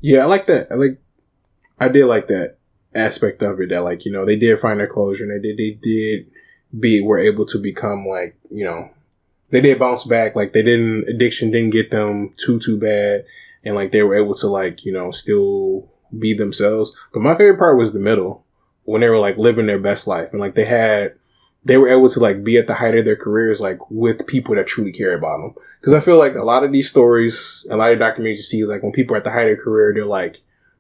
Yeah, I like that. I did like that aspect of it, that like, they did find their closure and were able to become like, they did bounce back. Like addiction didn't get them too bad. And like, they were able to like, still be themselves. But my favorite part was the middle, when they were like living their best life. And like, they were able to like be at the height of their careers, like with people that truly care about them. Cause I feel like a lot of these stories, a lot of documentaries you see, like when people are at the height of their career, they're like,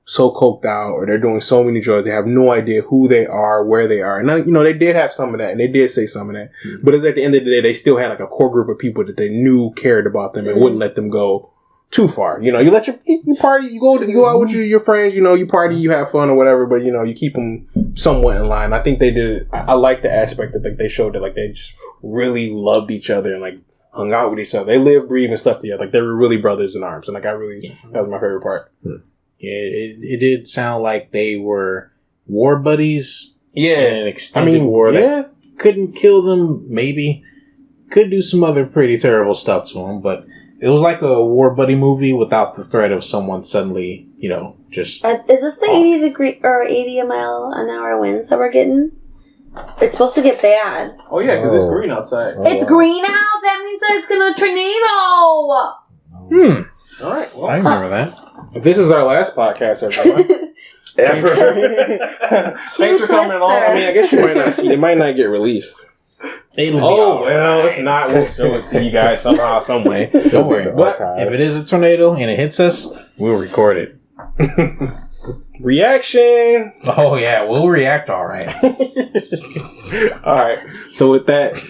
so coked out, or they're doing so many drugs, they have no idea who they are, where they are. And they did have some of that, and they did say some of that. But it's at the end of the day, they still had like a core group of people that they knew cared about them and wouldn't let them go too far. You let you party, you go out with your friends, you party, you have fun or whatever, but you keep them somewhat in line. I think they did. I like the aspect that like they showed that like they just really loved each other and like hung out with each other. They lived, breathed, and slept together. Like they were really brothers in arms, and like that was my favorite part. Yeah, it did sound like they were war buddies. Yeah. In an extended war that couldn't kill them, maybe. Could do some other pretty terrible stuff to them, but it was like a war buddy movie without the threat of someone suddenly, just... Is this the 80 degree or 80 mile an hour winds that we're getting? It's supposed to get bad. Oh yeah, because it's green outside. It's green out? That means that it's going to tornado! All right, well, I remember that. If this is our last podcast, everyone. Ever. Thanks for coming along. I mean, I guess it might not get released. It'll be if not, we'll show it to you guys somehow, some way. Don't worry. But if it is a tornado and it hits us, we'll record it. Reaction. Oh yeah, we'll react all right. All right. So with that,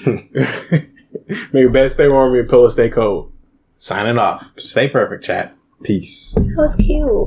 make your bed stay warm, your pillow stay cold. Signing off. Stay perfect, chat. Peace. That was cute.